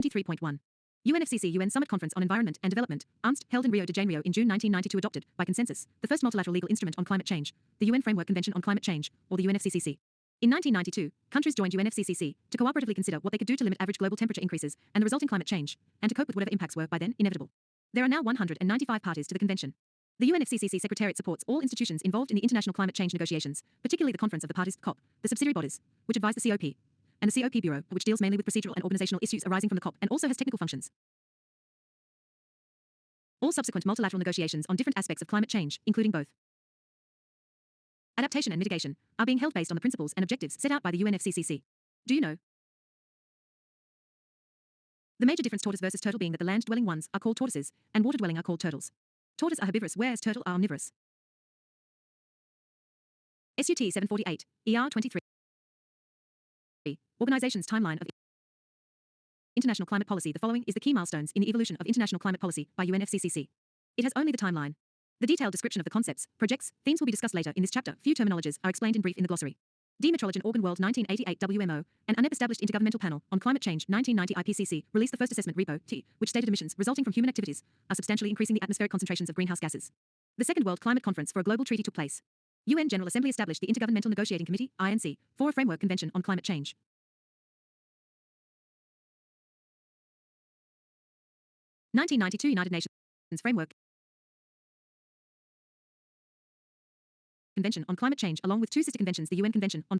23.1. UNFCCC UN Summit Conference on Environment and Development, UNST, held in Rio de Janeiro in June 1992, adopted, by consensus, the first multilateral legal instrument on climate change, the UN Framework Convention on Climate Change, or the UNFCCC. In 1992, countries joined UNFCCC to cooperatively consider what they could do to limit average global temperature increases and the resulting climate change, and to cope with whatever impacts were, by then, inevitable. There are now 195 parties to the convention. The UNFCCC Secretariat supports all institutions involved in the international climate change negotiations, particularly the Conference of the Parties, COP, the subsidiary bodies, which advise the COP, and the COP Bureau, which deals mainly with procedural and organizational issues arising from the COP and also has technical functions. All subsequent multilateral negotiations on different aspects of climate change, including both adaptation and mitigation, are being held based on the principles and objectives set out by the UNFCCC. Do you know? The major difference tortoise versus turtle being that the land-dwelling ones are called tortoises, and water-dwelling are called turtles. Tortoise are herbivorous, whereas turtle are omnivorous. SUT 748, ER 23. Organization's timeline of international climate policy. The following is the key milestones in the evolution of international climate policy by UNFCCC. It has only the timeline. The detailed description of the concepts, projects, themes will be discussed later in this chapter. Few terminologies are explained in brief in the glossary. Demetrologian Organ World 1988 WMO, an UNEP established intergovernmental panel on climate change 1990 IPCC, released the first assessment repo, T, which stated emissions resulting from human activities are substantially increasing the atmospheric concentrations of greenhouse gases. The Second World Climate Conference for a Global Treaty took place. UN General Assembly established the Intergovernmental Negotiating Committee, INC, for a framework convention on climate change. 1992 United Nations Framework Convention on Climate Change, along with two sister conventions, the UN Convention on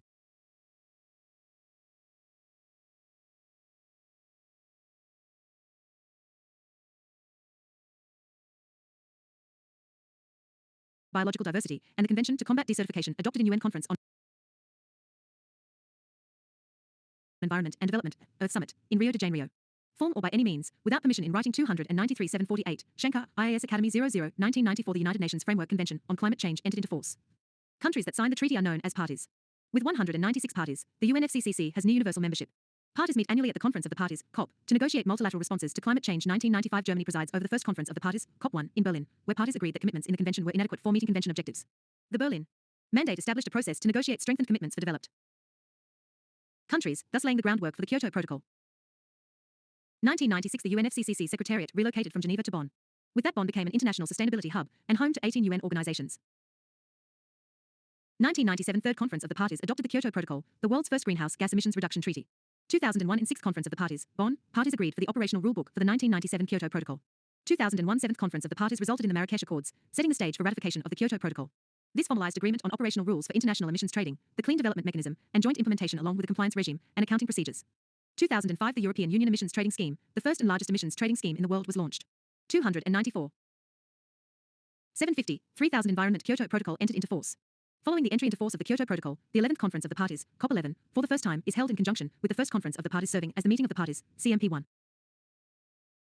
Biological Diversity, and the Convention to Combat Desertification, adopted in UN Conference on Environment and Development, Earth Summit, in Rio de Janeiro. Form or by any means, without permission in writing 293-748, Shankar, IAS Academy 00, 1994. The United Nations Framework Convention on Climate Change entered into force. Countries that signed the treaty are known as parties. With 196 parties, the UNFCCC has near universal membership. Parties meet annually at the Conference of the Parties, COP, to negotiate multilateral responses to climate change. 1995 Germany presides over the first Conference of the Parties, COP1, in Berlin, where parties agreed that commitments in the convention were inadequate for meeting convention objectives. The Berlin Mandate established a process to negotiate strengthened commitments for developed countries, thus laying the groundwork for the Kyoto Protocol. 1996 The UNFCCC Secretariat relocated from Geneva to Bonn. With that, Bonn became an international sustainability hub and home to 18 UN organizations. 1997 Third Conference of the Parties adopted the Kyoto Protocol, the world's first greenhouse gas emissions reduction treaty. 2001 in Sixth Conference of the Parties, Bonn, parties agreed for the operational rulebook for the 1997 Kyoto Protocol. 2001 Seventh Conference of the Parties resulted in the Marrakesh Accords, setting the stage for ratification of the Kyoto Protocol. This formalized agreement on operational rules for international emissions trading, the clean development mechanism, and joint implementation along with a compliance regime and accounting procedures. 2005 The European Union Emissions Trading Scheme, the first and largest emissions trading scheme in the world, was launched. 294. 750, 3000 Environment Kyoto Protocol entered into force. Following the entry into force of the Kyoto Protocol, the 11th Conference of the Parties, COP11, for the first time, is held in conjunction with the first Conference of the Parties, serving as the meeting of the parties, CMP1.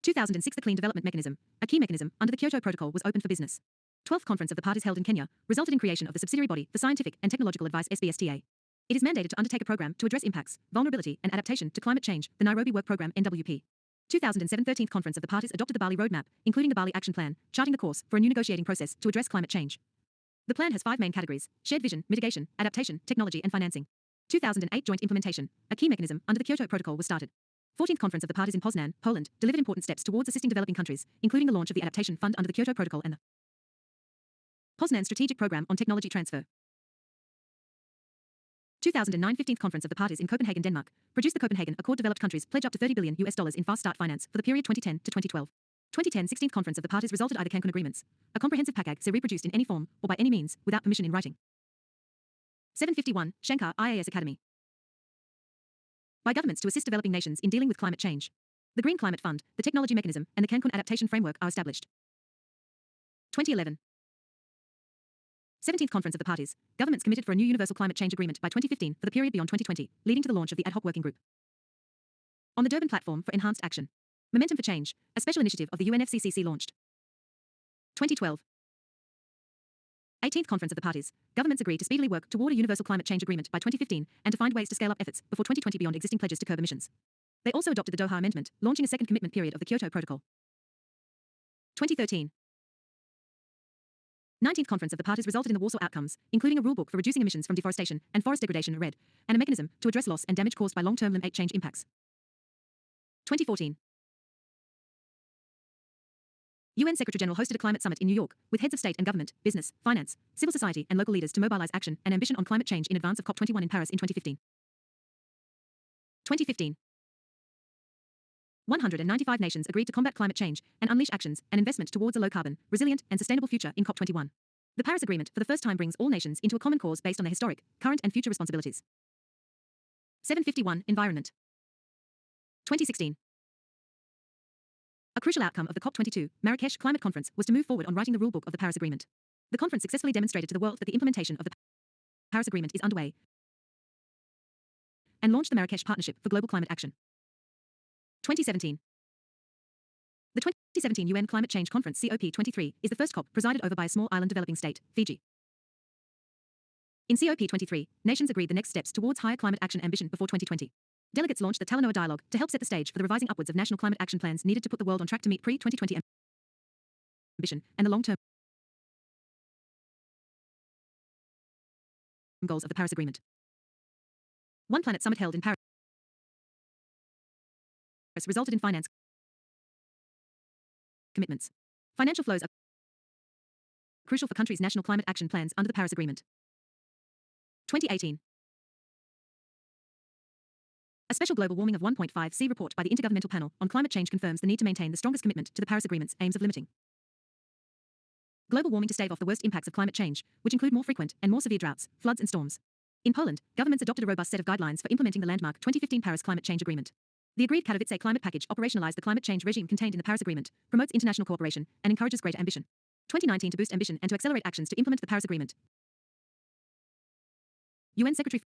2006 The Clean Development Mechanism, a key mechanism under the Kyoto Protocol, was opened for business. 12th Conference of the Parties held in Kenya, resulted in creation of the subsidiary body for Scientific and Technological Advice (SBSTA). It is mandated to undertake a program to address impacts, vulnerability, and adaptation to climate change, the Nairobi Work Programme (NWP). 2007 13th Conference of the Parties adopted the Bali Roadmap, including the Bali Action Plan, charting the course for a new negotiating process to address climate change. The plan has 5 main categories: shared vision, mitigation, adaptation, technology, and financing. 2008 Joint implementation, a key mechanism under the Kyoto Protocol, was started. 14th Conference of the Parties in Poznan, Poland, delivered important steps towards assisting developing countries, including the launch of the Adaptation Fund under the Kyoto Protocol and the Poznan Strategic Program on Technology Transfer. 2009 15th Conference of the Parties in Copenhagen, Denmark, produced the Copenhagen Accord. Developed countries pledge up to $30 billion in fast start finance for the period 2010 to 2012. 2010 16th Conference of the Parties resulted either Cancun Agreements, a comprehensive PACAG, so reproduced in any form or by any means without permission in writing. 751 Shankar, IAS Academy. By governments to assist developing nations in dealing with climate change. The Green Climate Fund, the Technology Mechanism, and the Cancun Adaptation Framework are established. 2011 17th Conference of the Parties, governments committed for a new universal climate change agreement by 2015 for the period beyond 2020, leading to the launch of the ad hoc working group. On the Durban Platform for Enhanced Action. Momentum for Change, a special initiative of the UNFCCC, launched. 2012 18th Conference of the Parties, governments agreed to speedily work toward a universal climate change agreement by 2015 and to find ways to scale up efforts before 2020 beyond existing pledges to curb emissions. They also adopted the Doha Amendment, launching a second commitment period of the Kyoto Protocol. 2013 19th Conference of the Parties resulted in the Warsaw Outcomes, including a rulebook for reducing emissions from deforestation and forest degradation (RED), and a mechanism to address loss and damage caused by long-term climate change impacts. 2014 UN Secretary-General hosted a climate summit in New York, with heads of state and government, business, finance, civil society and local leaders to mobilize action and ambition on climate change in advance of COP21 in Paris in 2015. 2015. 195 nations agreed to combat climate change and unleash actions and investment towards a low-carbon, resilient and sustainable future in COP21. The Paris Agreement for the first time brings all nations into a common cause based on their historic, current and future responsibilities. 751. Environment. 2016. A crucial outcome of the COP22 Marrakesh Climate Conference was to move forward on writing the rulebook of the Paris Agreement. The conference successfully demonstrated to the world that the implementation of the Paris Agreement is underway and launched the Marrakesh Partnership for Global Climate Action. 2017. The 2017 UN Climate Change Conference COP23 is the first COP presided over by a small island developing state, Fiji. In COP23, nations agreed the next steps towards higher climate action ambition before 2020. Delegates launched the Talanoa Dialogue to help set the stage for the revising upwards of national climate action plans needed to put the world on track to meet pre-2020 ambition and the long-term goals of the Paris Agreement. One Planet Summit held in Paris resulted in finance commitments. Financial flows are crucial for countries' national climate action plans under the Paris Agreement. 2018. A special global warming of 1.5°C report by the Intergovernmental Panel on Climate Change confirms the need to maintain the strongest commitment to the Paris Agreement's aims of limiting global warming to stave off the worst impacts of climate change, which include more frequent and more severe droughts, floods and storms. In Poland, governments adopted a robust set of guidelines for implementing the landmark 2015 Paris Climate Change Agreement. The agreed Katowice climate package operationalized the climate change regime contained in the Paris Agreement, promotes international cooperation, and encourages greater ambition. 2019 To boost ambition and to accelerate actions to implement the Paris Agreement. UN Secretary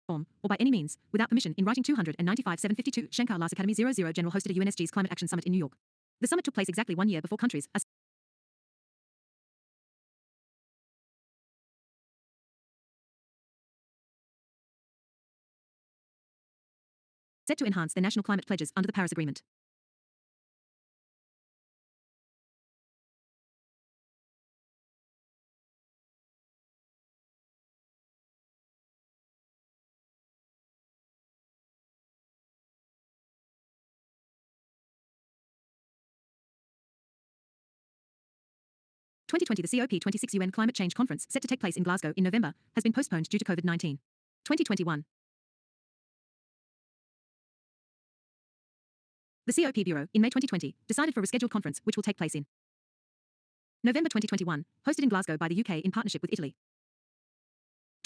form, or by any means, without permission, in writing 295-752, Shankar Last Academy 00 General hosted a UNSG's Climate Action Summit in New York. The summit took place exactly 1 year before countries are set to enhance their national climate pledges under the Paris Agreement. The 2020 COP26 UN Climate Change Conference, set to take place in Glasgow in November, has been postponed due to COVID-19. 2021. The COP Bureau, in May 2020, decided for a rescheduled conference which will take place in November 2021, hosted in Glasgow by the UK in partnership with Italy.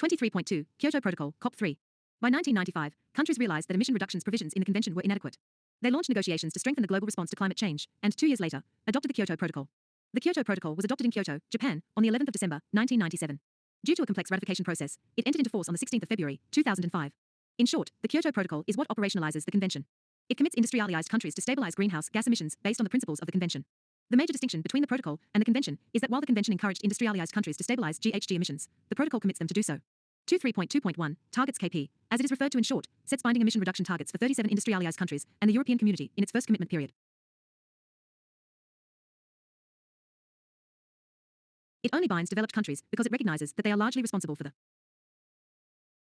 23.2 Kyoto Protocol, COP3. By 1995, countries realized that emission reductions provisions in the convention were inadequate. They launched negotiations to strengthen the global response to climate change, and 2 years later, adopted the Kyoto Protocol. The Kyoto Protocol was adopted in Kyoto, Japan, on the 11th of December, 1997. Due to a complex ratification process, it entered into force on the 16th of February, 2005. In short, the Kyoto Protocol is what operationalizes the convention. It commits industrialized countries to stabilize greenhouse gas emissions based on the principles of the convention. The major distinction between the protocol and the convention is that while the convention encouraged industrialized countries to stabilize GHG emissions, the protocol commits them to do so. 23.2.1 Targets KP, as it is referred to in short, sets binding emission reduction targets for 37 industrialized countries and the European Community in its first commitment period. It only binds developed countries because it recognizes that they are largely responsible for the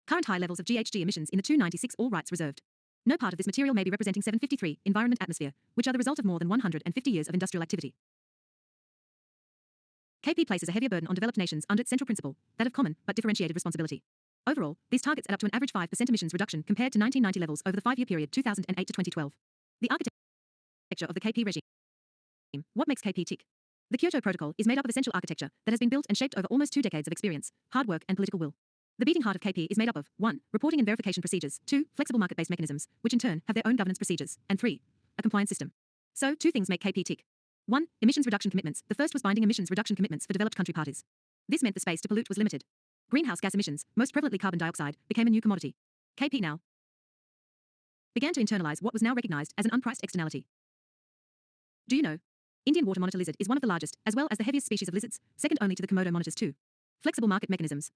current high levels of GHG emissions in the 296 all rights reserved. No part of this material may be representing 753 environment atmosphere, which are the result of more than 150 years of industrial activity. KP places a heavier burden on developed nations under its central principle, that of common but differentiated responsibility. Overall, these targets add up to an average 5% emissions reduction compared to 1990 levels over the 5-year period 2008 to 2012. The architecture of the KP regime. What makes KP tick? The Kyoto Protocol is made up of essential architecture that has been built and shaped over almost 2 decades of experience, hard work and political will. The beating heart of KP is made up of 1. Reporting and verification procedures, 2. Flexible market-based mechanisms, which in turn have their own governance procedures, and 3. A compliance system. So, 2 things make KP tick. 1. Emissions reduction commitments. The first was binding emissions reduction commitments for developed country parties. This meant the space to pollute was limited. Greenhouse gas emissions, most prevalently carbon dioxide, became a new commodity. KP now began to internalize what was now recognized as an unpriced externality. Do you know? Indian water monitor lizard is one of the largest, as well as the heaviest species of lizards, second only to the Komodo monitors. 2. Flexible market mechanisms.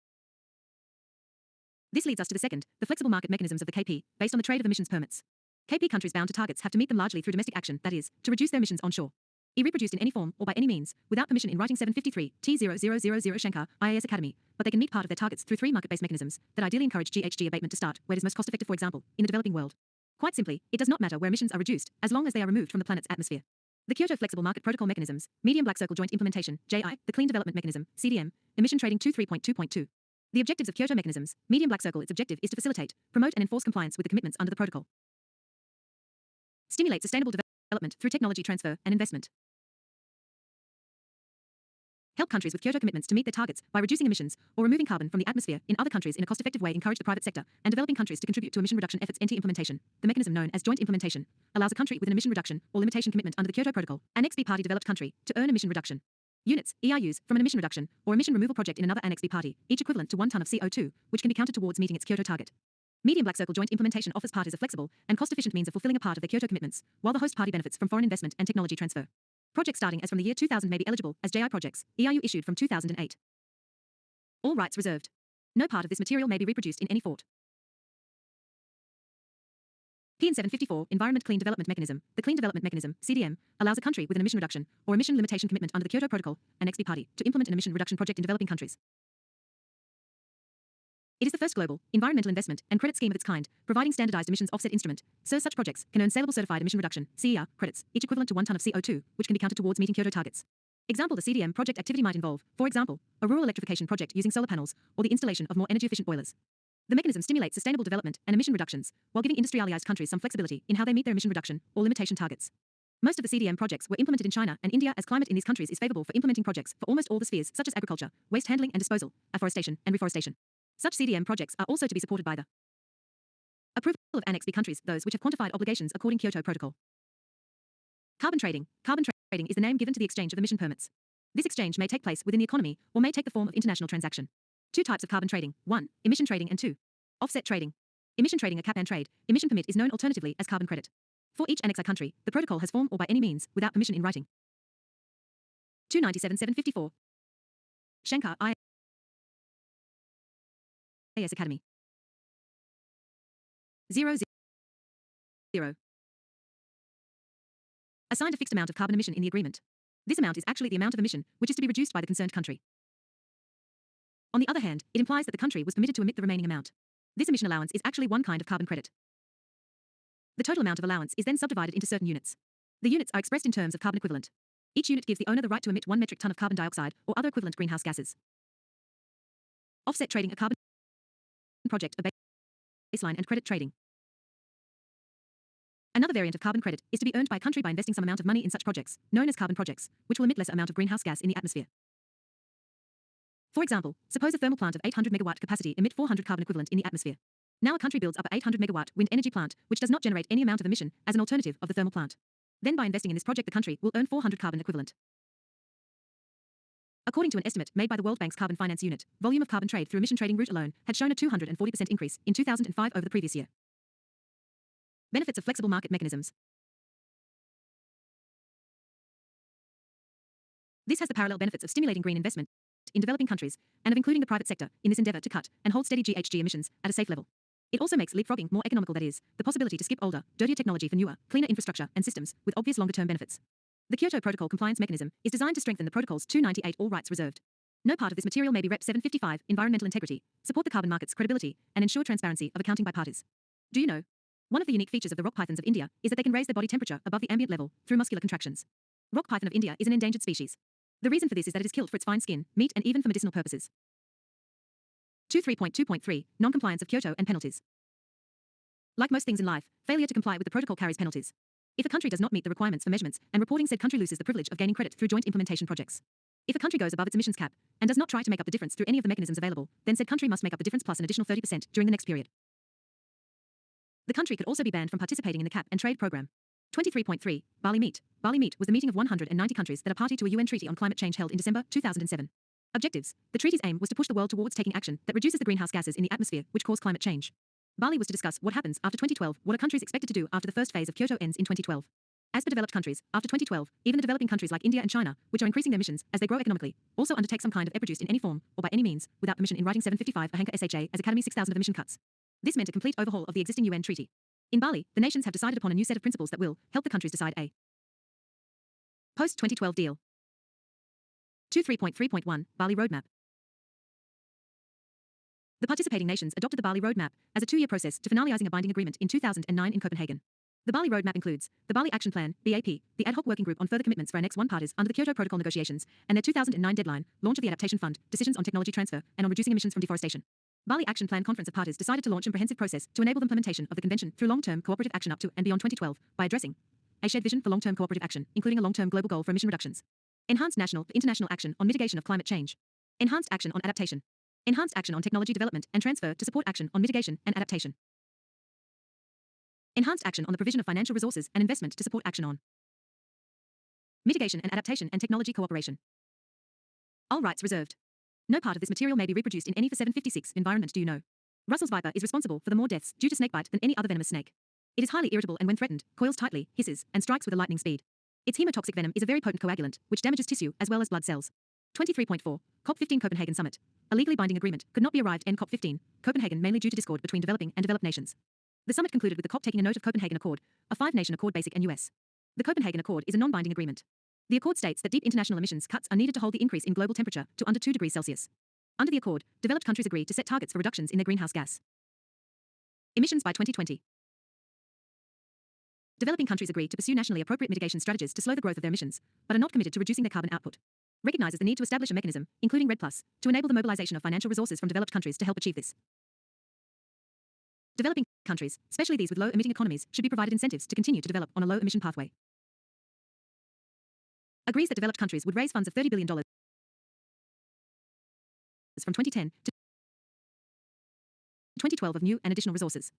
This leads us to the second, the flexible market mechanisms of the KP, based on the trade of emissions permits. KP countries bound to targets have to meet them largely through domestic action, that is, to reduce their emissions onshore. Reproduced in any form or by any means, without permission in writing 753, T0000 Shankar, IAS Academy, but they can meet part of their targets through 3 market-based mechanisms that ideally encourage GHG abatement to start where it is most cost-effective, for example, in the developing world. Quite simply, it does not matter where emissions are reduced, as long as they are removed from the planet's atmosphere. The Kyoto Flexible Market Protocol Mechanisms, Medium Black Circle Joint Implementation, JI, the Clean Development Mechanism, CDM, Emission Trading 23.2.2. The objectives of Kyoto mechanisms, Medium Black Circle, its objective is to facilitate, promote and enforce compliance with the commitments under the protocol. Stimulate sustainable development through technology transfer and investment. Help countries with Kyoto commitments to meet their targets by reducing emissions or removing carbon from the atmosphere in other countries in a cost-effective way. Encourage the private sector and developing countries to contribute to emission reduction efforts. NT implementation. The mechanism known as joint implementation allows a country with an emission reduction or limitation commitment under the Kyoto Protocol, Annex B party developed country, to earn emission reduction units, ERUs, from an emission reduction or emission removal project in another Annex B party, each equivalent to 1 ton of CO2, which can be counted towards meeting its Kyoto target. Medium Black Circle joint implementation offers parties a flexible and cost-efficient means of fulfilling a part of their Kyoto commitments, while the host party benefits from foreign investment and technology transfer. Projects starting as from the year 2000 may be eligible as JI projects, ERU issued from 2008. All rights reserved. No part of this material may be reproduced in any fort. PN 754 Environment Clean Development Mechanism. The Clean Development Mechanism, CDM, allows a country with an emission reduction or emission limitation commitment under the Kyoto Protocol, Annex B party, to implement an emission reduction project in developing countries. It is the first global, environmental investment and credit scheme of its kind, providing standardized emissions offset instrument, so such projects can earn saleable certified emission reduction, CER, credits, each equivalent to 1 ton of CO2, which can be counted towards meeting Kyoto targets. Example: the CDM project activity might involve, for example, a rural electrification project using solar panels, or the installation of more energy-efficient boilers. The mechanism stimulates sustainable development and emission reductions, while giving industrialized countries some flexibility in how they meet their emission reduction or limitation targets. Most of the CDM projects were implemented in China and India, as climate in these countries is favorable for implementing projects for almost all the spheres such as agriculture, waste handling and disposal, afforestation, and reforestation. Such CDM projects are also to be supported by the approval of Annex B countries, those which have quantified obligations according Kyoto Protocol. Carbon trading. Carbon trading is the name given to the exchange of emission permits. This exchange may take place within the economy or may take the form of international transaction. Two types of carbon trading: 1. Emission trading, and 2. Offset trading. Emission trading, a cap and trade emission permit, is known alternatively as carbon credit. For each Annex I country, the protocol has form or by any means, without permission in writing. 297-754. Shankar, IAS Academy. 000. Assigned a fixed amount of carbon emission in the agreement. This amount is actually the amount of emission which is to be reduced by the concerned country. On the other hand, it implies that the country was permitted to emit the remaining amount. This emission allowance is actually one kind of carbon credit. The total amount of allowance is then subdivided into certain units. The units are expressed in terms of carbon equivalent. Each unit gives the owner the right to emit 1 metric ton of carbon dioxide or other equivalent greenhouse gases. Offset trading, a carbon project, a baseline and credit trading. Another variant of carbon credit is to be earned by a country by investing some amount of money in such projects, known as carbon projects, which will emit less amount of greenhouse gas in the atmosphere. For example, suppose a thermal plant of 800 megawatt capacity emit 400 carbon equivalent in the atmosphere. Now a country builds up a 800 megawatt wind energy plant, which does not generate any amount of emission, as an alternative of the thermal plant. Then by investing in this project, the country will earn 400 carbon equivalent. According to an estimate made by the World Bank's Carbon Finance Unit, volume of carbon trade through emission trading route alone had shown a 240% increase in 2005 over the previous year. Benefits of flexible market mechanisms. This has the parallel benefits of stimulating green investment in developing countries and of including the private sector in this endeavor to cut and hold steady GHG emissions at a safe level. It also makes leapfrogging more economical, that is, the possibility to skip older, dirtier technology for newer, cleaner infrastructure and systems with obvious longer-term benefits. The Kyoto Protocol compliance mechanism is designed to strengthen the protocol's 298 all rights reserved. No part of this material may be Rep 755 environmental integrity, support the carbon market's credibility, and ensure transparency of accounting by parties. Do you know? One of the unique features of the rock pythons of India is that they can raise their body temperature above the ambient level through muscular contractions. Rock python of India is an endangered species. The reason for this is that it is killed for its fine skin, meat, and even for medicinal purposes. 23.2.3 Non-compliance of Kyoto and penalties. Like most things in life, failure to comply with the protocol carries penalties. If a country does not meet the requirements for measurements and reporting, said country loses the privilege of gaining credit through joint implementation projects. If a country goes above its emissions cap and does not try to make up the difference through any of the mechanisms available, then said country must make up the difference plus an additional 30% during the next period. The country could also be banned from participating in the cap and trade program. 23.3 Bali Meet. Bali Meet was the meeting of 190 countries that are party to a UN treaty on climate change held in December 2007. Objectives. The treaty's aim was to push the world towards taking action that reduces the greenhouse gases in the atmosphere which cause climate change. Bali was to discuss what happens after 2012, what a country is expected to do after the first phase of Kyoto ends in 2012. As for developed countries, after 2012, even the developing countries like India and China, which are increasing their emissions as they grow economically, also undertake some kind of reduced in any form or by any means, without permission in writing. 755 Ahanka SHA as Academy 6000 of emission cuts. This meant a complete overhaul of the existing UN treaty. In Bali, the nations have decided upon a new set of principles that will help the countries decide a post-2012 deal. 23.3.1 Bali Roadmap. The participating nations adopted the Bali Roadmap as a 2-year process to finalizing a binding agreement in 2009 in Copenhagen. The Bali Roadmap includes the Bali Action Plan, BAP, the ad hoc working group on further commitments for Annex 1 parties under the Kyoto Protocol negotiations, and their 2009 deadline, launch of the Adaptation Fund, decisions on technology transfer, and on reducing emissions from deforestation. Bali Action Plan Conference of Parties decided to launch a comprehensive process to enable the implementation of the Convention through long-term cooperative action up to and beyond 2012 by addressing a shared vision for long-term cooperative action, including a long-term global goal for emission reductions, enhanced national to international action on mitigation of climate change, enhanced action on adaptation, enhanced action on technology development and transfer to support action on mitigation and adaptation, enhanced action on the provision of financial resources and investment to support action on mitigation and adaptation and technology cooperation. All rights reserved. No part of this material may be reproduced in any for 756 environment. Do you know? Russell's viper is responsible for the more deaths due to snakebite than any other venomous snake. It is highly irritable and when threatened, coils tightly, hisses, and strikes with a lightning speed. Its hemotoxic venom is a very potent coagulant, which damages tissue as well as blood cells. 23.4. COP15 Copenhagen Summit. A legally binding agreement could not be arrived in COP15, Copenhagen mainly due to discord between developing and developed nations. The summit concluded with the COP taking a note of Copenhagen Accord, a five-nation accord basic and US. The Copenhagen Accord is a non-binding agreement. The accord states that deep international emissions cuts are needed to hold the increase in global temperature to under 2 degrees Celsius. Under the accord, developed countries agree to set targets for reductions in their greenhouse gas emissions by 2020. Developing countries agree to pursue nationally appropriate mitigation strategies to slow the growth of their emissions, but are not committed to reducing their carbon output. Recognizes the need to establish a mechanism, including REDD+, to enable the mobilization of financial resources from developed countries to help achieve this. Developing countries, especially these with low-emitting economies, should be provided incentives to continue to develop on a low-emission pathway. Agrees that developed countries would raise funds of $30 billion from 2010 to 2012 of new and additional resources.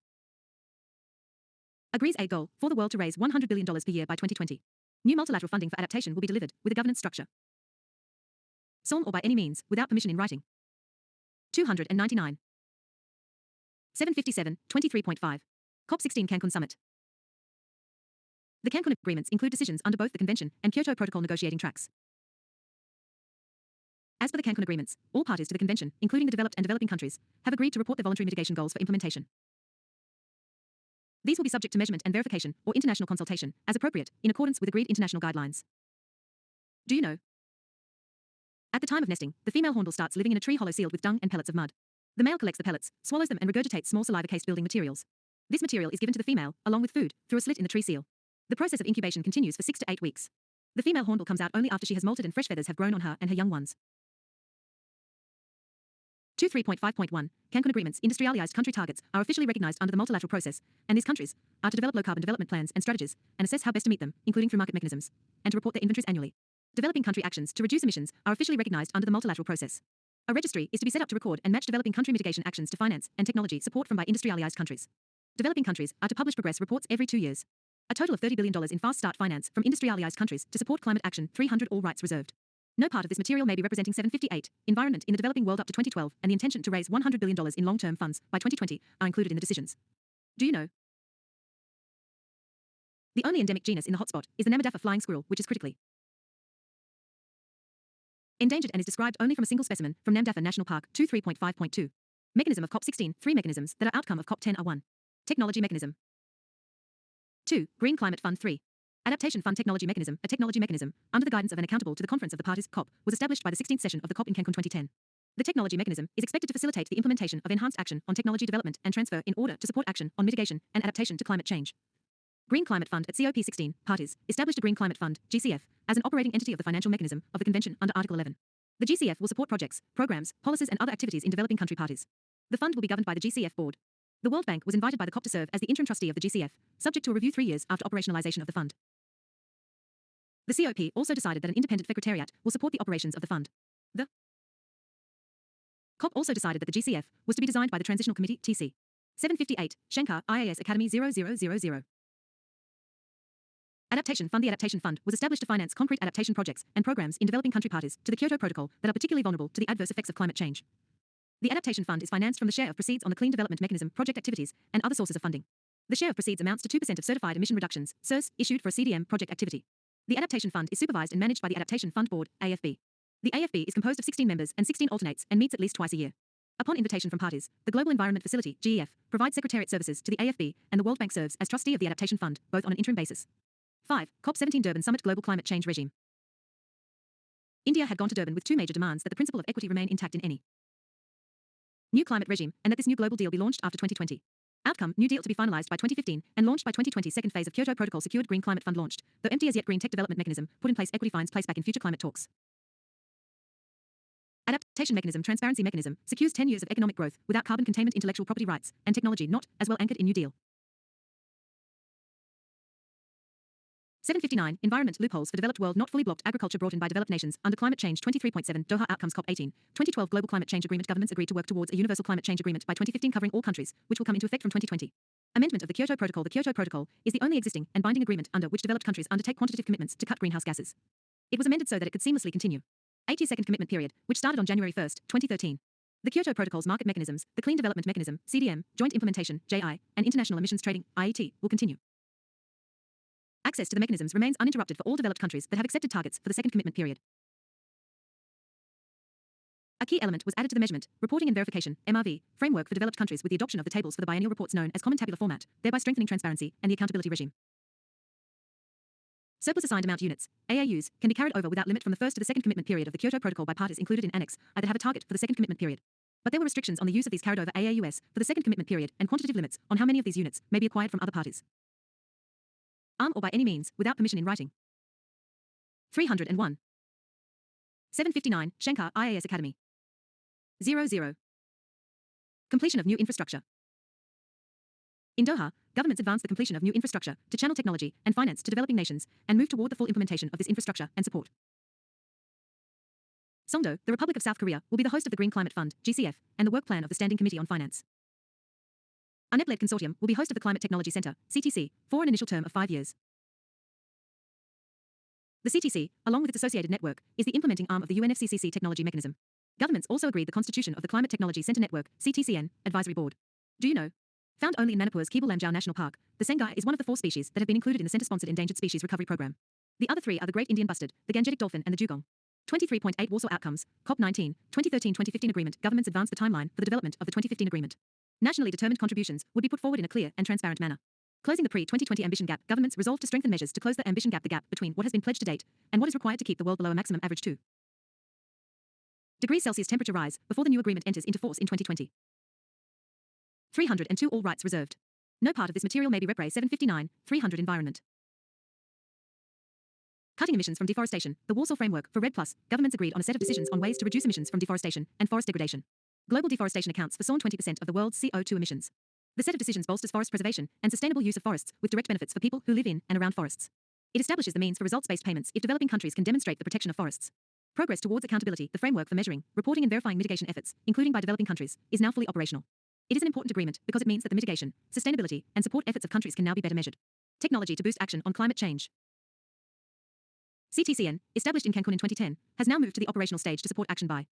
Agrees a goal for the world to raise $100 billion per year by 2020. New multilateral funding for adaptation will be delivered with a governance structure. Solemn or by any means, without permission in writing. 299. 757, 23.5. COP16 Cancun Summit. The Cancun agreements include decisions under both the Convention and Kyoto Protocol negotiating tracks. As per the Cancun agreements, all parties to the Convention, including the developed and developing countries, have agreed to report their voluntary mitigation goals for implementation. These will be subject to measurement and verification or international consultation, as appropriate, in accordance with agreed international guidelines. Do you know? At the time of nesting, the female hornbill starts living in a tree hollow sealed with dung and pellets of mud. The male collects the pellets, swallows them and regurgitates small saliva-cased building materials. This material is given to the female, along with food, through a slit in the tree seal. The process of incubation continues for 6 to 8 weeks. The female hornbill comes out only after she has molted and fresh feathers have grown on her and her young ones. 23.5.1. Cancun agreements industrialized country targets are officially recognized under the multilateral process, and these countries are to develop low-carbon development plans and strategies, and assess how best to meet them, including through market mechanisms, and to report their inventories annually. Developing country actions to reduce emissions are officially recognized under the multilateral process. A registry is to be set up to record and match developing country mitigation actions to finance and technology support from by industrialized countries. Developing countries are to publish progress reports every 2 years. A total of $30 billion in fast start finance from industrialized countries to support climate action. 300 all rights reserved. No part of this material may be representing 758. Environment in the developing world up to 2012 and the intention to raise $100 billion in long-term funds by 2020 are included in the decisions. Do you know? The only endemic genus in the hotspot is the Namadafa flying squirrel, which is critically endangered and is described only from a single specimen from Namdafa National Park. 23.5.2. Mechanism of COP16. 3 mechanisms that are outcome of COP10 are 1. Technology mechanism. 2. Green Climate Fund. 3. Adaptation Fund. Technology mechanism. A technology mechanism, under the guidance of and accountable to the Conference of the Parties, COP, was established by the 16th session of the COP in Cancun 2010. The technology mechanism is expected to facilitate the implementation of enhanced action on technology development and transfer in order to support action on mitigation and adaptation to climate change. Green Climate Fund. At COP16, parties established a Green Climate Fund, GCF, as an operating entity of the financial mechanism of the Convention under Article 11. The GCF will support projects, programs, policies and other activities in developing country parties. The fund will be governed by the GCF board. The World Bank was invited by the COP to serve as the interim trustee of the GCF, subject to a review 3 years after operationalization of the fund. The COP also decided that an independent secretariat will support the operations of the fund. The COP also decided that the GCF was to be designed by the Transitional Committee, TC. 758, Shankar, IAS Academy 0000. Adaptation Fund. The Adaptation Fund was established to finance concrete adaptation projects and programs in developing country parties to the Kyoto Protocol that are particularly vulnerable to the adverse effects of climate change. The Adaptation Fund is financed from the share of proceeds on the Clean Development Mechanism project activities and other sources of funding. The share of proceeds amounts to 2% of certified emission reductions, CERS, issued for a CDM project activity. The Adaptation Fund is supervised and managed by the Adaptation Fund Board, AFB. The AFB is composed of 16 members and 16 alternates and meets at least twice a year. Upon invitation from parties, the Global Environment Facility, GEF, provides secretariat services to the AFB, and the World Bank serves as trustee of the Adaptation Fund, both on an interim basis. 5. COP17 Durban Summit. Global Climate Change Regime. India had gone to Durban with 2 major demands: that the principle of equity remain intact in any new climate regime, and that this new global deal be launched after 2020. Outcome, New Deal to be finalized by 2015 and launched by 2020. Second phase of Kyoto Protocol secured Green Climate Fund launched, though empty as yet. Green Tech Development Mechanism put in place. Equity finds place back in future climate talks. Adaptation Mechanism Transparency Mechanism secures 10 years of economic growth without carbon containment. Intellectual property rights and technology not as well anchored in New Deal. 759 Environment loopholes for developed world not fully blocked. Agriculture brought in by developed nations under climate change. 23.7 Doha Outcomes COP 18 2012 Global Climate Change Agreement. Governments agreed to work towards a universal climate change agreement by 2015 covering all countries, which will come into effect from 2020. Amendment of the Kyoto Protocol. The Kyoto Protocol is the only existing and binding agreement under which developed countries undertake quantitative commitments to cut greenhouse gases. It was amended so that it could seamlessly continue. 8-year second commitment period, which started on January 1, 2013. The Kyoto Protocol's market mechanisms, the Clean Development Mechanism, CDM, Joint Implementation, JI, and International Emissions Trading, IET, will continue. Access to the mechanisms remains uninterrupted for all developed countries that have accepted targets for the second commitment period. A key element was added to the measurement, reporting and verification (MRV) framework for developed countries with the adoption of the tables for the biennial reports known as common tabular format, thereby strengthening transparency and the accountability regime. Surplus assigned amount units (AAUs) can be carried over without limit from the first to the second commitment period of the Kyoto Protocol by parties included in Annex I that have a target for the second commitment period. But there were restrictions on the use of these carried over AAUs for the second commitment period and quantitative limits on how many of these units may be acquired from other parties. Or by any means, without permission in writing. 301. 759, Shankar, IAS Academy. 00. Completion of new infrastructure. In Doha, governments advance the completion of new infrastructure to channel technology and finance to developing nations and move toward the full implementation of this infrastructure and support. Songdo, the Republic of South Korea, will be the host of the Green Climate Fund, GCF, and the work plan of the Standing Committee on Finance. A NEP-led consortium will be host of the Climate Technology Center, CTC, for an initial term of 5 years. The CTC, along with its associated network, is the implementing arm of the UNFCCC technology mechanism. Governments also agreed the constitution of the Climate Technology Center Network, CTCN, Advisory Board. Do you know? Found only in Manipur's Keibul Lamjau National Park, the Sengai is one of the 4 species that have been included in the Center-sponsored Endangered Species Recovery Program. The other 3 are the Great Indian Bustard, the Gangetic Dolphin and the Dugong. 23.8 Warsaw Outcomes, COP 19, 2013-2015 Agreement. Governments advanced the timeline for the development of the 2015 agreement. Nationally determined contributions would be put forward in a clear and transparent manner. Closing the pre-2020 ambition gap, governments resolved to strengthen measures to close the ambition gap, the gap between what has been pledged to date and what is required to keep the world below a maximum average 2 degrees Celsius temperature rise before the new agreement enters into force in 2020. 302 All rights reserved. No part of this material may be repre. 759, 300 Environment. Cutting emissions from deforestation, the Warsaw Framework for REDD+, governments agreed on a set of decisions on ways to reduce emissions from deforestation and forest degradation. Global deforestation accounts for 20% of the world's CO2 emissions. The set of decisions bolsters forest preservation and sustainable use of forests with direct benefits for people who live in and around forests. It establishes the means for results-based payments if developing countries can demonstrate the protection of forests. Progress towards accountability, the framework for measuring, reporting and verifying mitigation efforts, including by developing countries, is now fully operational. It is an important agreement because it means that the mitigation, sustainability, and support efforts of countries can now be better measured. Technology to boost action on climate change. CTCN, established in Cancun in 2010, has now moved to the operational stage to support action by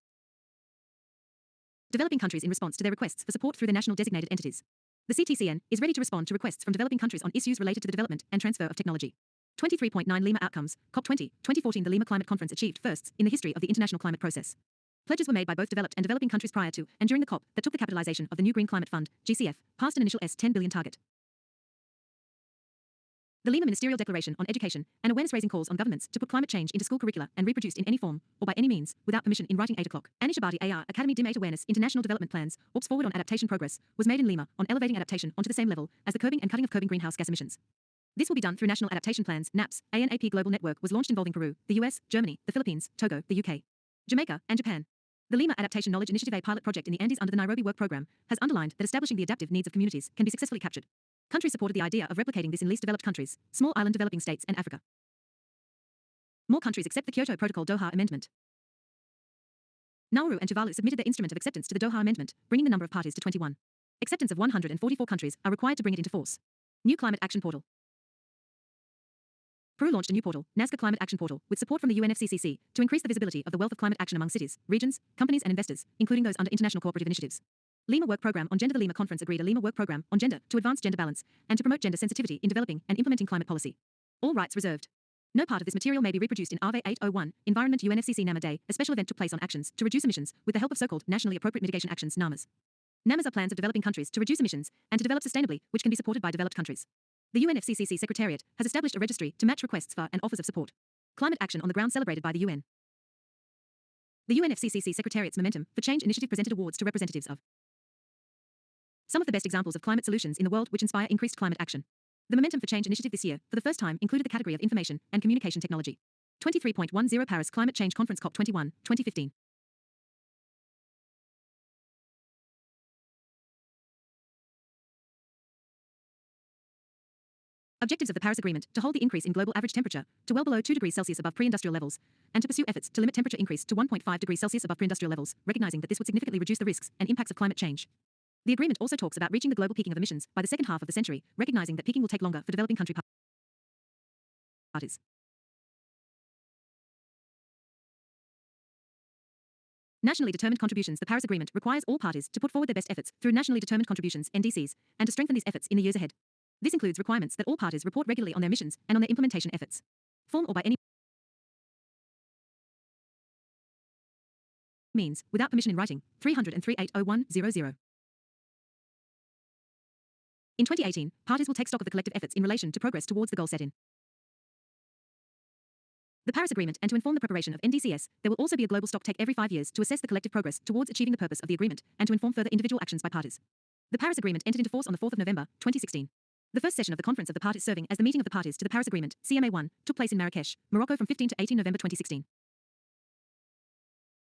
developing countries in response to their requests for support through their national designated entities. The CTCN is ready to respond to requests from developing countries on issues related to the development and transfer of technology. 23.9 Lima Outcomes, COP 20, 2014. The Lima Climate Conference achieved firsts in the history of the international climate process. Pledges were made by both developed and developing countries prior to and during the COP that took the capitalization of the new Green Climate Fund, GCF, past an initial $10 billion target. The Lima Ministerial Declaration on Education and Awareness-Raising calls on governments to put climate change into school curricula and reproduced in any form, or by any means, without permission in writing. 8 o'clock. Anishabadi AR Academy Dim 8 Awareness International Development Plans, ORPS Forward on Adaptation Progress, was made in Lima on elevating adaptation onto the same level as the curbing and cutting of curbing greenhouse gas emissions. This will be done through National Adaptation Plans, NAPs. ANAP Global Network was launched involving Peru, the US, Germany, the Philippines, Togo, the UK, Jamaica, and Japan. The Lima Adaptation Knowledge Initiative, a pilot project in the Andes under the Nairobi Work Program, has underlined that establishing the adaptive needs of communities can be successfully captured. Countries supported the idea of replicating this in least developed countries, small island developing states, and Africa. More countries accept the Kyoto Protocol Doha Amendment. Nauru and Tuvalu submitted their instrument of acceptance to the Doha Amendment, bringing the number of parties to 21. Acceptance of 144 countries are required to bring it into force. New Climate Action Portal. Peru launched a new portal, Nazca Climate Action Portal, with support from the UNFCCC, to increase the visibility of the wealth of climate action among cities, regions, companies and investors, including those under international cooperative initiatives. Lima Work Program on Gender. The Lima Conference agreed a Lima Work Program on Gender to advance gender balance and to promote gender sensitivity in developing and implementing climate policy. All rights reserved. No part of this material may be reproduced in RV 801, Environment UNFCCC NAMA Day. A special event took place on actions to reduce emissions with the help of so-called nationally appropriate mitigation actions, NAMAs. NAMAs are plans of developing countries to reduce emissions and to develop sustainably, which can be supported by developed countries. The UNFCCC Secretariat has established a registry to match requests for and offers of support. Climate action on the ground celebrated by the UN. The UNFCCC Secretariat's Momentum for Change initiative presented awards to representatives of Some of the best examples of climate solutions in the world which inspire increased climate action. The Momentum for Change initiative this year, for the first time, included the category of information and communication technology. 23.10 Paris Climate Change Conference COP21, 2015. Objectives of the Paris Agreement: to hold the increase in global average temperature to well below 2 degrees Celsius above pre-industrial levels, and to pursue efforts to limit temperature increase to 1.5 degrees Celsius above pre-industrial levels, recognizing that this would significantly reduce the risks and impacts of climate change. The agreement also talks about reaching the global peaking of emissions by the second half of the century, recognizing that peaking will take longer for developing country parties. Nationally determined contributions: the Paris Agreement requires all parties to put forward their best efforts through nationally determined contributions (NDCs) and to strengthen these efforts in the years ahead. This includes requirements that all parties report regularly on their missions and on their implementation efforts. Form or by any means, without permission in writing. 303-80100. In 2018, parties will take stock of the collective efforts in relation to progress towards the goal set in the Paris Agreement, and to inform the preparation of NDCs, there will also be a global stocktake every 5 years to assess the collective progress towards achieving the purpose of the agreement, and to inform further individual actions by parties. The Paris Agreement entered into force on the 4th of November, 2016. The first session of the Conference of the Parties serving as the meeting of the parties to the Paris Agreement, CMA1, took place in Marrakesh, Morocco from 15 to 18 November 2016.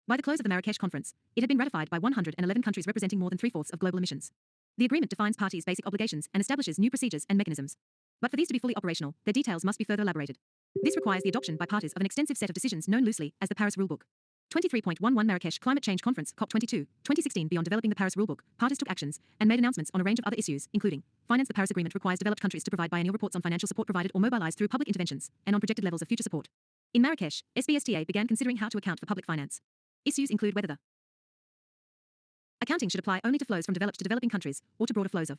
By the close of the Marrakesh Conference, it had been ratified by 111 countries representing more than 3/4 of global emissions. The agreement defines parties' basic obligations and establishes new procedures and mechanisms. But for these to be fully operational, their details must be further elaborated. This requires the adoption by parties of an extensive set of decisions known loosely as the Paris Rulebook. 23.11 Marrakesh Climate Change Conference COP22, 2016. Beyond developing the Paris Rulebook, parties took actions and made announcements on a range of other issues, including finance. The Paris Agreement requires developed countries to provide biennial reports on financial support provided or mobilized through public interventions, and on projected levels of future support. In Marrakesh, SBSTA began considering how to account for public finance. Issues include whether the accounting should apply only to flows from developed to developing countries, or to broader flows of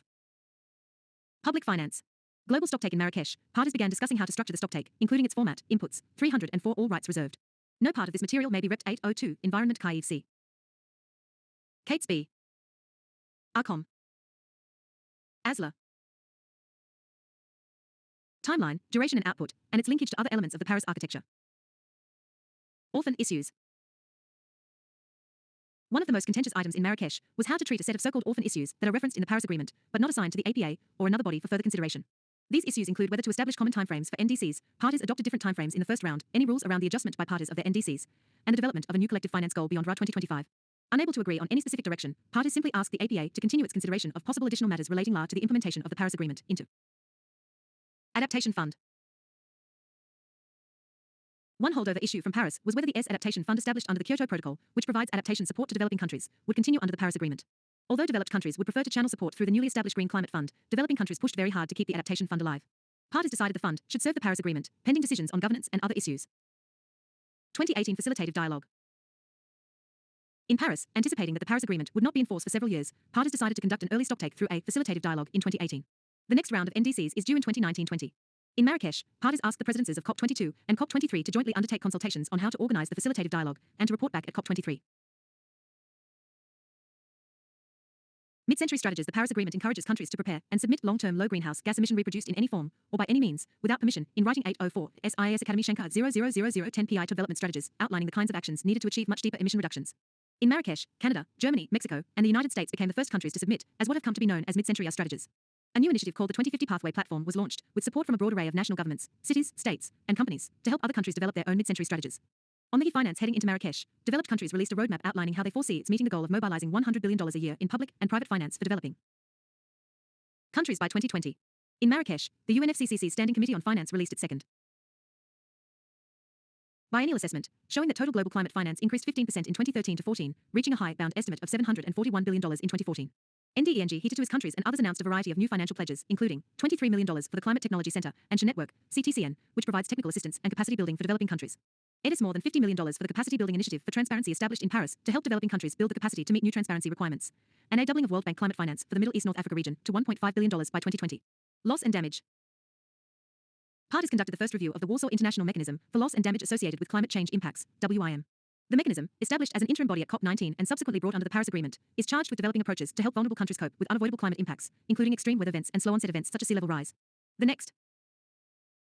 public finance. Global stocktake. In Marrakesh, parties began discussing how to structure the stocktake, including its format, inputs, 304 all rights reserved. No part of this material may be Rept 802, Environment Kyiv C. Kates B. Arcom. ASLA. Timeline, duration and output, and its linkage to other elements of the Paris architecture. Orphan issues. One of the most contentious items in Marrakesh was how to treat a set of so-called orphan issues that are referenced in the Paris Agreement, but not assigned to the APA or another body for further consideration. These issues include whether to establish common timeframes for NDCs. Parties adopted different timeframes in the first round, any rules around the adjustment by parties of their NDCs, and the development of a new collective finance goal beyond RA 2025. Unable to agree on any specific direction, parties simply asked the APA to continue its consideration of possible additional matters relating to the implementation of the Paris Agreement into Adaptation Fund. One holdover issue from Paris was whether the Adaptation Fund established under the Kyoto Protocol, which provides adaptation support to developing countries, would continue under the Paris Agreement. Although developed countries would prefer to channel support through the newly established Green Climate Fund, developing countries pushed very hard to keep the Adaptation Fund alive. Parties decided the fund should serve the Paris Agreement, pending decisions on governance and other issues. 2018 Facilitative Dialogue. In Paris, anticipating that the Paris Agreement would not be enforced for several years, parties decided to conduct an early stocktake through a facilitative dialogue in 2018. The next round of NDCs is due in 2019-20. In Marrakesh, parties asked the presidencies of COP22 and COP23 to jointly undertake consultations on how to organize the facilitative dialogue and to report back at COP23. Mid-century strategies. The Paris Agreement encourages countries to prepare and submit long-term low greenhouse gas emission reproduced in any form or by any means, without permission, in writing 804 SIAS Academy Shankar 00010 PI to development strategies, outlining the kinds of actions needed to achieve much deeper emission reductions. In Marrakesh, Canada, Germany, Mexico, and the United States became the first countries to submit as what have come to be known as mid-century strategies. A new initiative called the 2050 Pathway Platform was launched, with support from a broad array of national governments, cities, states, and companies, to help other countries develop their own mid-century strategies. On the finance heading into Marrakesh, developed countries released a roadmap outlining how they foresee its meeting the goal of mobilizing $100 billion a year in public and private finance for developing countries by 2020. In Marrakesh, the UNFCCC Standing Committee on Finance released its second biennial assessment, showing that total global climate finance increased 15% in 2013 to 14, reaching a high-bound estimate of $741 billion in 2014. NDENG heated to its countries and others announced a variety of new financial pledges, including $23 million for the Climate Technology Center and SHA Network, CTCN, which provides technical assistance and capacity building for developing countries. It is more than $50 million for the Capacity Building Initiative for Transparency established in Paris to help developing countries build the capacity to meet new transparency requirements, and a doubling of World Bank climate finance for the Middle East North Africa region to $1.5 billion by 2020. Loss and damage. Parties conducted the first review of the Warsaw International Mechanism for Loss and Damage Associated with Climate Change Impacts, WIM. The mechanism, established as an interim body at COP19 and subsequently brought under the Paris Agreement, is charged with developing approaches to help vulnerable countries cope with unavoidable climate impacts, including extreme weather events and slow onset events such as sea level rise. The next.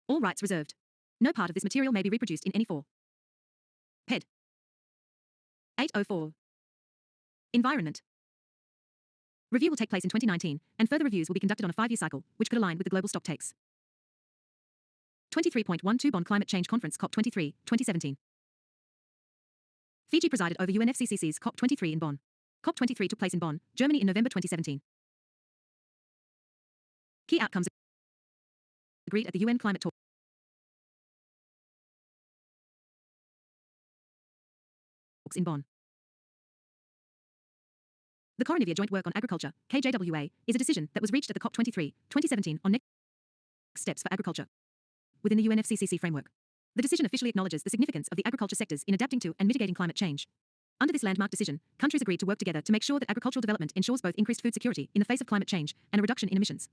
All rights reserved. No part of this material may be reproduced in any form. PED 804. Environment. Review will take place in 2019, and further reviews will be conducted on a 5-year cycle, which could align with the global stock takes. 23.12 Bonn Climate Change Conference COP23, 2017. Fiji presided over UNFCCC's COP23 in Bonn. COP23 took place in Bonn, Germany in November 2017. Key outcomes agreed at the UN climate talks in Bonn. The Coronavia Joint Work on Agriculture, KJWA, is a decision that was reached at the COP23, 2017 on next steps for agriculture within the UNFCCC framework. The decision officially acknowledges the significance of the agriculture sectors in adapting to and mitigating climate change. Under this landmark decision, countries agreed to work together to make sure that agricultural development ensures both increased food security in the face of climate change and a reduction in emissions.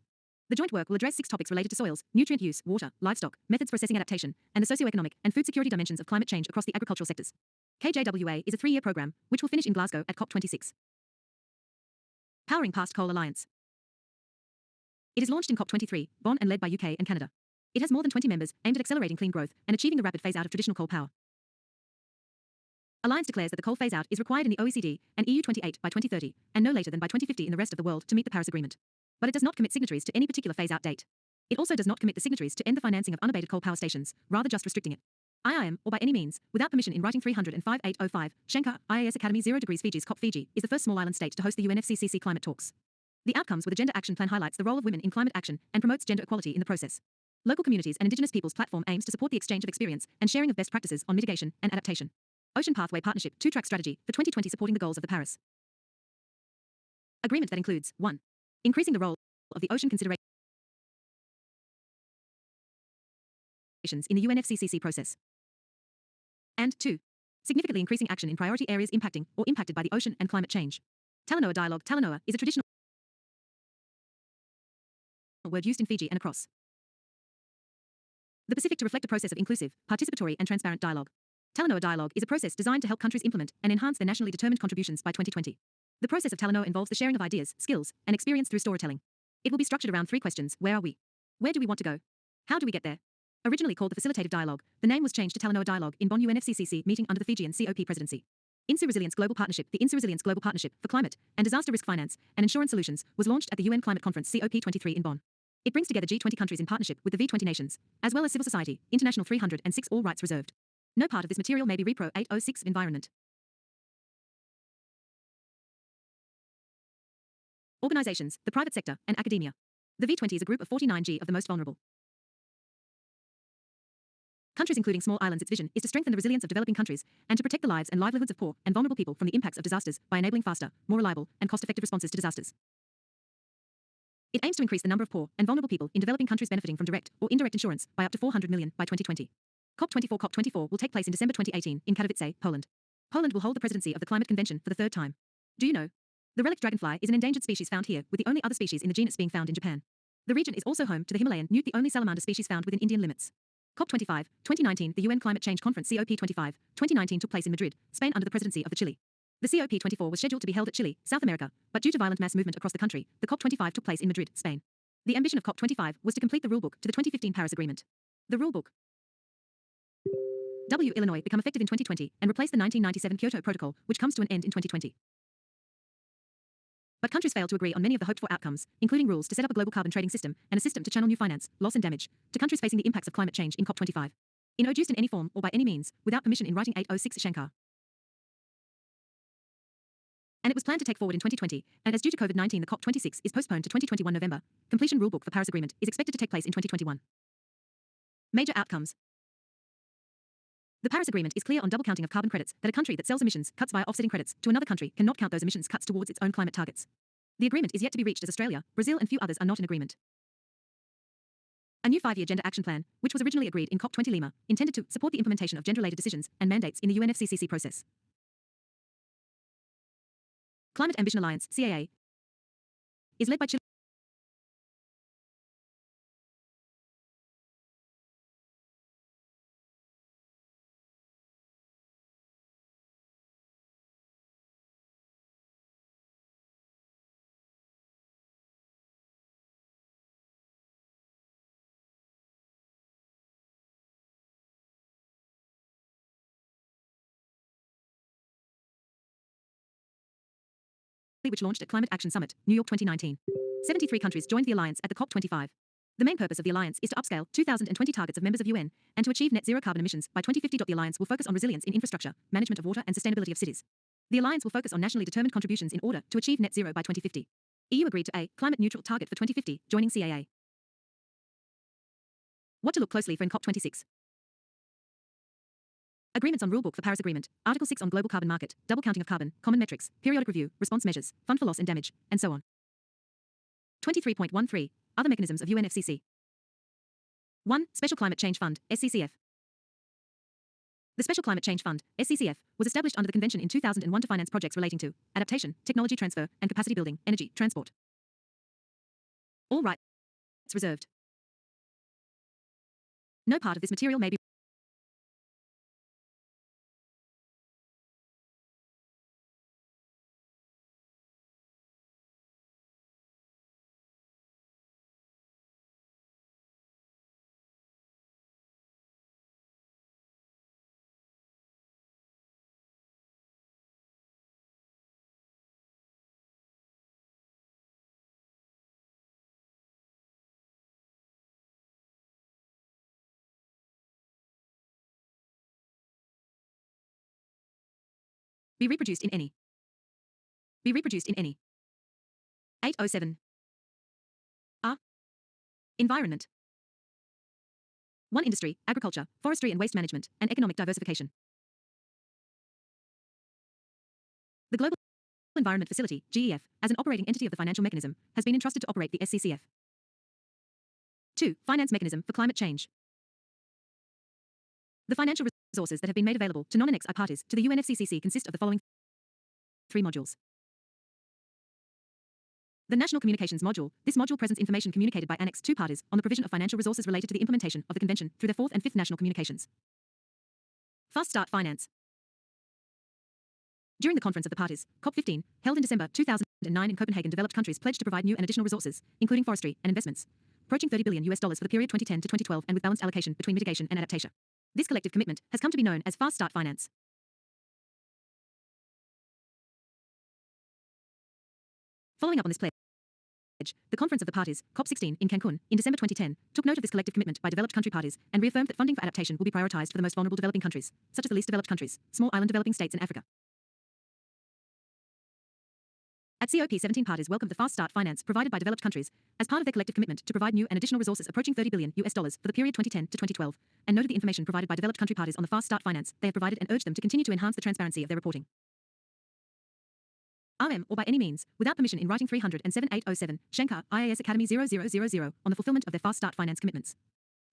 The joint work will address 6 topics related to soils, nutrient use, water, livestock, methods for assessing adaptation, and the socioeconomic and food security dimensions of climate change across the agricultural sectors. KJWA is a 3-year program, which will finish in Glasgow at COP26. Powering Past Coal Alliance. It is launched in COP23, Bonn, and led by UK and Canada. It has more than 20 members, aimed at accelerating clean growth and achieving the rapid phase-out of traditional coal power. Alliance declares that the coal phase-out is required in the OECD and EU 28 by 2030, and no later than by 2050 in the rest of the world to meet the Paris Agreement. But it does not commit signatories to any particular phase-out date. It also does not commit the signatories to end the financing of unabated coal power stations, rather just restricting it. IIM, or by any means, without permission in writing 305-805, Shankar, IAS Academy 0 degrees Fiji's COP Fiji, is the first small island state to host the UNFCCC climate talks. The outcomes with the Gender Action Plan highlights the role of women in climate action and promotes gender equality in the process. Local communities and Indigenous peoples platform aims to support the exchange of experience and sharing of best practices on mitigation and adaptation. Ocean Pathway Partnership 2-track strategy for 2020 supporting the goals of the Paris Agreement that includes 1. Increasing the role of the ocean considerations in the UNFCCC process. And 2. Significantly increasing action in priority areas impacting or impacted by the ocean and climate change. Talanoa dialogue. Talanoa is a traditional word used in Fiji and across the Pacific to reflect a process of inclusive, participatory and transparent dialogue. Talanoa dialogue is a process designed to help countries implement and enhance their nationally determined contributions by 2020. The process of Talanoa involves the sharing of ideas, skills, and experience through storytelling. It will be structured around 3 questions. Where are we? Where do we want to go? How do we get there? Originally called the Facilitative Dialogue, the name was changed to Talanoa Dialogue in Bonn UNFCCC meeting under the Fijian COP presidency. INSU Resilience Global Partnership. The INSU Resilience Global Partnership for Climate and Disaster Risk Finance and Insurance Solutions was launched at the UN Climate Conference COP23 in Bonn. It brings together G20 countries in partnership with the V20 nations, as well as civil society, International 306 all rights reserved. No part of this material may be repro 806 environment. Organizations, the private sector, and academia. The V20 is a group of 49G of the most vulnerable countries including small islands. Its vision is to strengthen the resilience of developing countries and to protect the lives and livelihoods of poor and vulnerable people from the impacts of disasters by enabling faster, more reliable, and cost-effective responses to disasters. It aims to increase the number of poor and vulnerable people in developing countries benefiting from direct or indirect insurance by up to 400 million by 2020. COP24 will take place in December 2018 in Katowice, Poland. Poland will hold the presidency of the Climate Convention for the 3rd time. Do you know? The relic dragonfly is an endangered species found here, with the only other species in the genus being found in Japan. The region is also home to the Himalayan newt, the only salamander species found within Indian limits. COP25, 2019, the UN Climate Change Conference COP25, 2019 took place in Madrid, Spain under the presidency of the Chile. The COP24 was scheduled to be held at Chile, South America, but due to violent mass movement across the country, the COP25 took place in Madrid, Spain. The ambition of COP25 was to complete the rulebook to the 2015 Paris Agreement. The rulebook Illinois become effective in 2020 and replace the 1997 Kyoto Protocol, which comes to an end in 2020. But countries failed to agree on many of the hoped-for outcomes, including rules to set up a global carbon trading system and a system to channel new finance, loss and damage, to countries facing the impacts of climate change in COP25. Introduced in any form or by any means, without permission in writing 806 Shankar. And it was planned to take forward in 2020, and as due to COVID-19 the COP26 is postponed to 2021 November. Completion rulebook for Paris Agreement is expected to take place in 2021. Major outcomes. The Paris Agreement is clear on double counting of carbon credits, that a country that sells emissions cuts via offsetting credits to another country cannot count those emissions cuts towards its own climate targets. The agreement is yet to be reached as Australia, Brazil and few others are not in agreement. A new 5-year gender action plan, which was originally agreed in COP20 Lima, intended to support the implementation of gender-related decisions and mandates in the UNFCCC process. Climate Ambition Alliance, CAA, is led by Chile. which launched at Climate Action Summit, New York 2019. 73 countries joined the alliance at the COP25. The main purpose of the alliance is to upscale 2020 targets of members of UN and to achieve net zero carbon emissions by 2050. The alliance will focus on resilience in infrastructure, management of water and sustainability of cities. The alliance will focus on nationally determined contributions in order to achieve net zero by 2050. EU agreed to a climate neutral target for 2050, joining CAA. What to look closely for in COP26. Agreements on Rulebook for Paris Agreement, Article 6 on Global Carbon Market, double counting of carbon, common metrics, periodic review, response measures, fund for loss and damage, and so on. 23.13. Other mechanisms of UNFCCC. 1. Special Climate Change Fund, SCCF. The Special Climate Change Fund, SCCF, was established under the Convention in 2001 to finance projects relating to adaptation, technology transfer, and capacity building, energy, transport. All rights reserved. No part of this material may be reproduced in any. Be reproduced in any. 807. R. Environment. 1. Industry, agriculture, forestry and waste management, and economic diversification. The Global Environment Facility, GEF, as an operating entity of the financial mechanism, has been entrusted to operate the SCCF. 2. Finance mechanism for climate change. The financial resources that have been made available to non-annex parties to the UNFCCC consist of the following 3 modules. The National Communications Module. This module presents information communicated by Annex 2 parties on the provision of financial resources related to the implementation of the Convention through their 4th and 5th national communications. Fast Start Finance. During the Conference of the Parties, COP15, held in December 2009 in Copenhagen, developed countries pledged to provide new and additional resources, including forestry and investments, approaching $30 billion for the period 2010 to 2012 and with balanced allocation between mitigation and adaptation. This collective commitment has come to be known as Fast Start Finance. Following up on this pledge, the Conference of the Parties, COP16, in Cancun, in December 2010, took note of this collective commitment by developed country parties and reaffirmed that funding for adaptation will be prioritized for the most vulnerable developing countries, such as the least developed countries, small island developing states in Africa. At COP17, parties welcomed the Fast Start Finance provided by developed countries as part of their collective commitment to provide new and additional resources approaching $30 billion for the period 2010 to 2012, and noted the information provided by developed country parties on the Fast Start Finance they have provided and urged them to continue to enhance the transparency of their reporting. RM, or by any means, without permission in writing 307-807, Shankar, IAS Academy 0000, on the fulfillment of their Fast Start Finance commitments.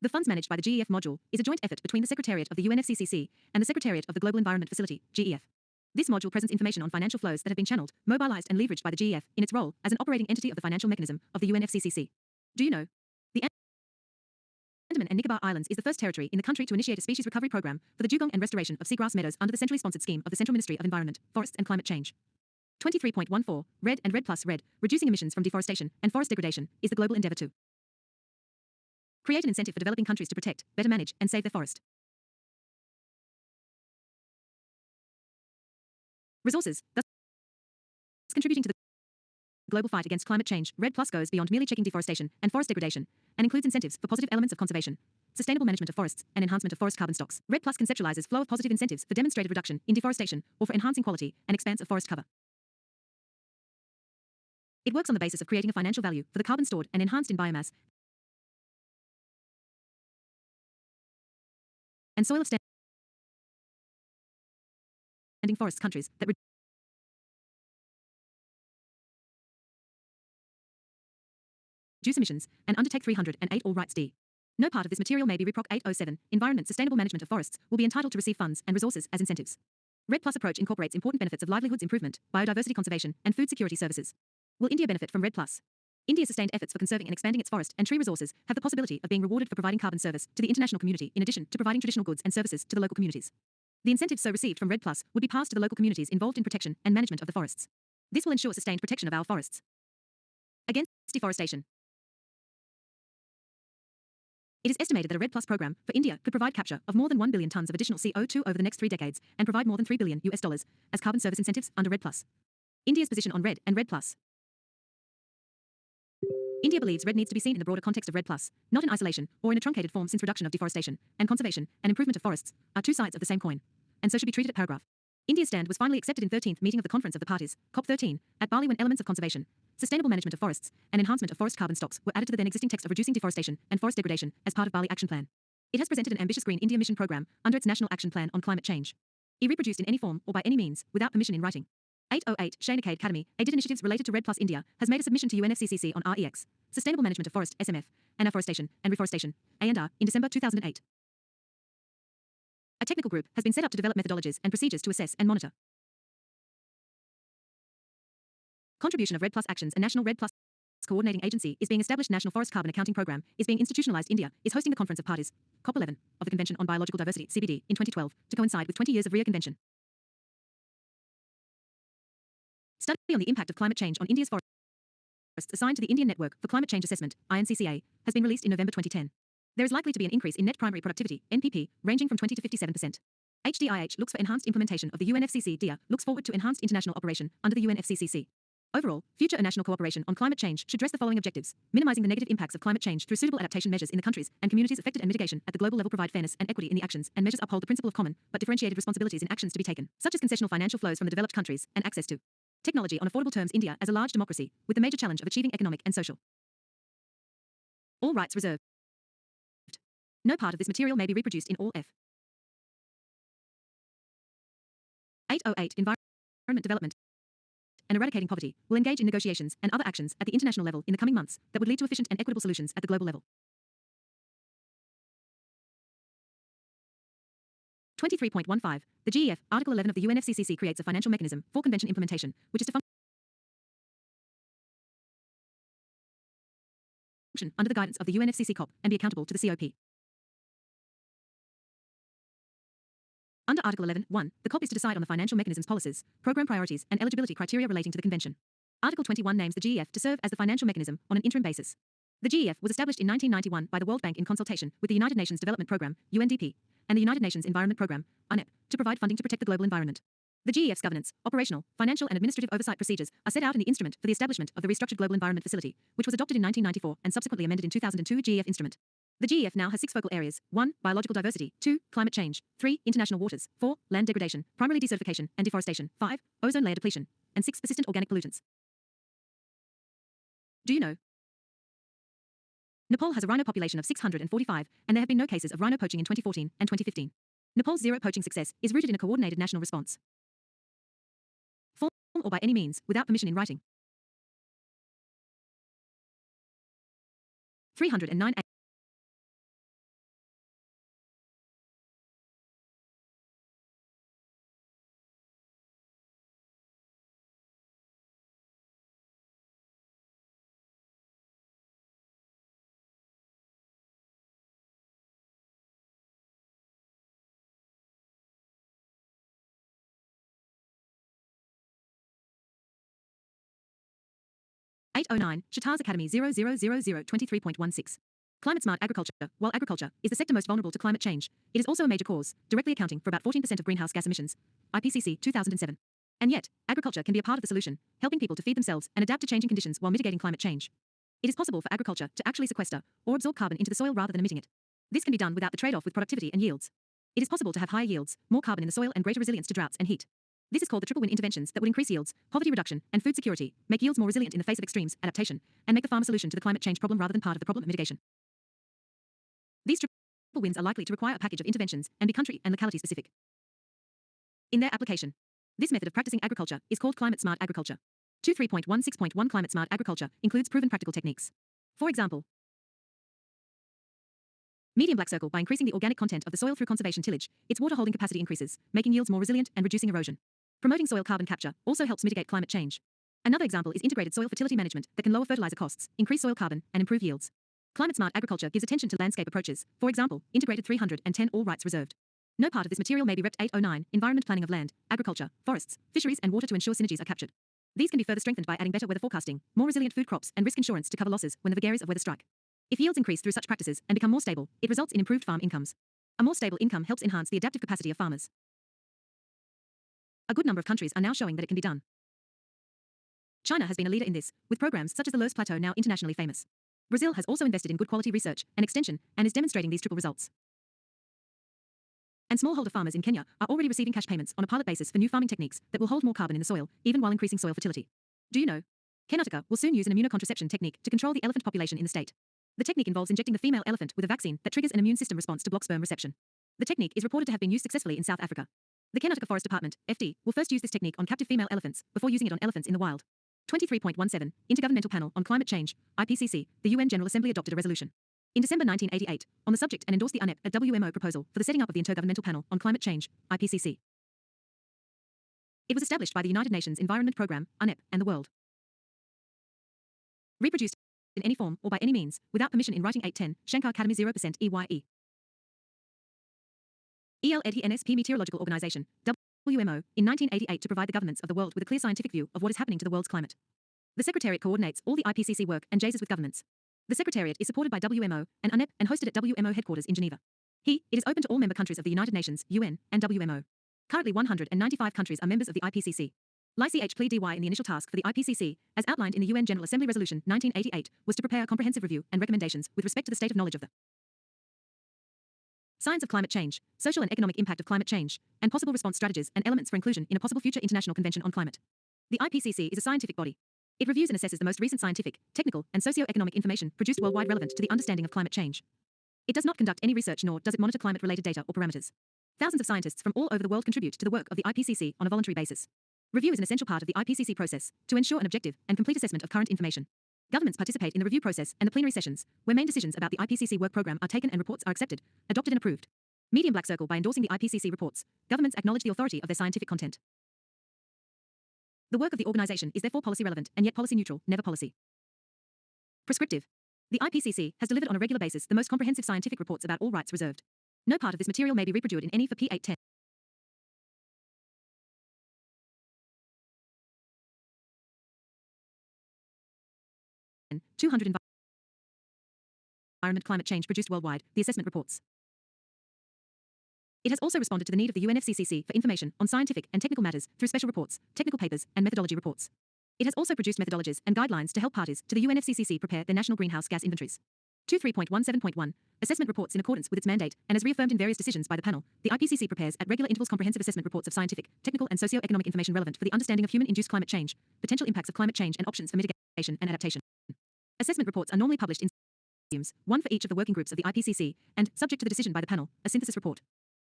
The funds managed by the GEF module is a joint effort between the Secretariat of the UNFCCC and the Secretariat of the Global Environment Facility, GEF. This module presents information on financial flows that have been channeled, mobilized and leveraged by the GEF in its role as an operating entity of the financial mechanism of the UNFCCC. Do you know? The Andaman and Nicobar Islands is the first territory in the country to initiate a species recovery program for the dugong and restoration of seagrass meadows under the centrally sponsored scheme of the Central Ministry of Environment, Forests and Climate Change. 23.14, RED and RED plus RED, reducing emissions from deforestation and forest degradation, is the global endeavor to create an incentive for developing countries to protect, better manage, and save their forest resources, thus contributing to the global fight against climate change. RED plus goes beyond merely checking deforestation and forest degradation, and includes incentives for positive elements of conservation, sustainable management of forests, and enhancement of forest carbon stocks. RED plus conceptualizes flow of positive incentives for demonstrated reduction in deforestation or for enhancing quality and expanse of forest cover. It works on the basis of creating a financial value for the carbon stored and enhanced in biomass and soil of standing forests countries that reduce emissions and undertake 308 All Rights D. No part of this material may be REPROC 807, Environment Sustainable Management of Forests, will be entitled to receive funds and resources as incentives. RED Plus approach incorporates important benefits of livelihoods improvement, biodiversity conservation, and food security services. Will India benefit from RED Plus? India's sustained efforts for conserving and expanding its forest and tree resources have the possibility of being rewarded for providing carbon service to the international community in addition to providing traditional goods and services to the local communities. The incentives so received from RED Plus would be passed to the local communities involved in protection and management of the forests. This will ensure sustained protection of our forests against deforestation. It is estimated that a RED Plus program for India could provide capture of more than 1 billion tons of additional CO2 over the next 3 decades and provide more than $3 billion as carbon service incentives under RED Plus. India's position on REDD and REDD+. India believes REDD needs to be seen in the broader context of REDD+, not in isolation or in a truncated form, since reduction of deforestation and conservation and improvement of forests are two sides of the same coin, and so should be treated at paragraph. India's stand was finally accepted in 13th meeting of the Conference of the Parties, COP13, at Bali, when elements of conservation, sustainable management of forests, and enhancement of forest carbon stocks were added to the then existing text of reducing deforestation and forest degradation as part of Bali Action Plan. It has presented an ambitious Green India Mission program under its National Action Plan on Climate Change. Reproduced in any form or by any means without permission in writing. 808 Shankar Academy, aided initiatives related to REDD+ India, has made a submission to UNFCCC on REX, Sustainable Management of Forest, SMF, and Afforestation and Reforestation, ANR, in December 2008. A technical group has been set up to develop methodologies and procedures to assess and monitor contribution of REDD+ actions. A national REDD+ coordinating agency is being established. National Forest Carbon Accounting Program is being institutionalized. India is hosting the Conference of Parties, COP11, of the Convention on Biological Diversity, CBD, in 2012, to coincide with 20 years of RIA Convention. Study on the impact of climate change on India's forests, assigned to the Indian Network for Climate Change Assessment, INCCA, has been released in November 2010. There is likely to be an increase in net primary productivity, NPP, ranging from 20 to 57%. HDIH looks for enhanced implementation of the UNFCCC. DIA looks forward to enhanced international operation under the UNFCCC. Overall, future international cooperation on climate change should address the following objectives: minimizing the negative impacts of climate change through suitable adaptation measures in the countries and communities affected, and mitigation at the global level. Provide fairness and equity in the actions and measures. Uphold the principle of common but differentiated responsibilities in actions to be taken, such as concessional financial flows from the developed countries and access to technology on affordable terms. India as a large democracy with the major challenge of achieving economic and social all rights reserved. No part of this material may be reproduced in all. 808 Environment Development and Eradicating Poverty will engage in negotiations and other actions at the international level in the coming months that would lead to efficient and equitable solutions at the global level. 23.15. The GEF, Article 11 of the UNFCCC creates a financial mechanism for convention implementation, which is to function under the guidance of the UNFCCC COP and be accountable to the COP. Under Article 11.1, the COP is to decide on the financial mechanism's policies, program priorities, and eligibility criteria relating to the convention. Article 21 names the GEF to serve as the financial mechanism on an interim basis. The GEF was established in 1991 by the World Bank in consultation with the United Nations Development Programme, UNDP, and the United Nations Environment Programme, UNEP, to provide funding to protect the global environment. The GEF's governance, operational, financial, and administrative oversight procedures are set out in the Instrument for the Establishment of the Restructured Global Environment Facility, which was adopted in 1994 and subsequently amended in 2002. GEF Instrument. The GEF now has 6 focal areas: 1. Biological diversity, 2. Climate change, 3. International waters, 4. Land degradation, primarily desertification and deforestation, 5. Ozone layer depletion, and 6. Persistent organic pollutants. Do you know? Nepal has a rhino population of 645, and there have been no cases of rhino poaching in 2014 and 2015. Nepal's zero poaching success is rooted in a coordinated national response. Form or by any means, without permission in writing. 309. 809, Shatar's Academy 000023.16. Climate smart agriculture. While agriculture is the sector most vulnerable to climate change, it is also a major cause, directly accounting for about 14% of greenhouse gas emissions. IPCC 2007. And yet, agriculture can be a part of the solution, helping people to feed themselves and adapt to changing conditions while mitigating climate change. It is possible for agriculture to actually sequester or absorb carbon into the soil rather than emitting it. This can be done without the trade-off with productivity and yields. It is possible to have higher yields, more carbon in the soil, and greater resilience to droughts and heat. This is called the triple win interventions that would increase yields, poverty reduction, and food security, make yields more resilient in the face of extremes, adaptation, and make the farm a solution to the climate change problem rather than part of the problem mitigation. These triple wins are likely to require a package of interventions and be country and locality specific in their application. This method of practicing agriculture is called climate smart agriculture. 23.16.1 Climate smart agriculture includes proven practical techniques. For example, medium black circle. By increasing the organic content of the soil through conservation tillage, its water holding capacity increases, making yields more resilient and reducing erosion. Promoting soil carbon capture also helps mitigate climate change. Another example is integrated soil fertility management that can lower fertilizer costs, increase soil carbon, and improve yields. Climate smart agriculture gives attention to landscape approaches. For example, integrated 310 all rights reserved. No part of this material may be repped. 809 Environment planning of land, agriculture, forests, fisheries, and water to ensure synergies are captured. These can be further strengthened by adding better weather forecasting, more resilient food crops, and risk insurance to cover losses when the vagaries of weather strike. If yields increase through such practices and become more stable, it results in improved farm incomes. A more stable income helps enhance the adaptive capacity of farmers. A good number of countries are now showing that it can be done. China has been a leader in this, with programs such as the Loess Plateau now internationally famous. Brazil has also invested in good quality research and extension and is demonstrating these triple results. And smallholder farmers in Kenya are already receiving cash payments on a pilot basis for new farming techniques that will hold more carbon in the soil, even while increasing soil fertility. Do you know? Karnataka will soon use an immunocontraception technique to control the elephant population in the state. The technique involves injecting the female elephant with a vaccine that triggers an immune system response to block sperm reception. The technique is reported to have been used successfully in South Africa. The Karnataka Forest Department, FD, will first use this technique on captive female elephants before using it on elephants in the wild. 23.17 Intergovernmental Panel on Climate Change, IPCC, the UN General Assembly adopted a resolution in December 1988 on the subject and endorsed the UNEP, a WMO proposal for the setting up of the Intergovernmental Panel on Climate Change, IPCC. It was established by the United Nations Environment Programme, UNEP, and the World Reproduced in any form or by any means, without permission in writing 810, Shankar Academy 0% EYE. ELEDHNSP Meteorological Organization, WMO, in 1988 to provide the governments of the world with a clear scientific view of what is happening to the world's climate. The Secretariat coordinates all the IPCC work and liaises with governments. The Secretariat is supported by WMO and UNEP and hosted at WMO headquarters in Geneva. It is open to all member countries of the United Nations, UN, and WMO. Currently 195 countries are members of the IPCC. LICH Plea DY in the initial task for the IPCC, as outlined in the UN General Assembly Resolution 1988, was to prepare a comprehensive review and recommendations with respect to the state of knowledge of the science of climate change, social and economic impact of climate change, and possible response strategies and elements for inclusion in a possible future international convention on climate. The IPCC is a scientific body. It reviews and assesses the most recent scientific, technical, and socio-economic information produced worldwide relevant to the understanding of climate change. It does not conduct any research nor does it monitor climate-related data or parameters. Thousands of scientists from all over the world contribute to the work of the IPCC on a voluntary basis. Review is an essential part of the IPCC process to ensure an objective and complete assessment of current information. Governments participate in the review process and the plenary sessions, where main decisions about the IPCC work program are taken and reports are accepted, adopted and approved. Medium black circle by endorsing the IPCC reports, governments acknowledge the authority of their scientific content. The work of the organization is therefore policy relevant and yet policy neutral, never policy prescriptive. The IPCC has delivered on a regular basis the most comprehensive scientific reports about all rights reserved. No part of this material may be reproduced in any for P810. 200 environment climate change produced worldwide, the assessment reports. It has also responded to the need of the UNFCCC for information on scientific and technical matters through special reports, technical papers, and methodology reports. It has also produced methodologies and guidelines to help parties to the UNFCCC prepare their national greenhouse gas inventories. 23.17.1 Assessment reports in accordance with its mandate and as reaffirmed in various decisions by the panel, the IPCC prepares at regular intervals comprehensive assessment reports of scientific, technical, and socio-economic information relevant for the understanding of human-induced climate change, potential impacts of climate change and options for mitigation and adaptation. Assessment reports are normally published in volumes, one for each of the working groups of the IPCC, and, subject to the decision by the panel, a synthesis report.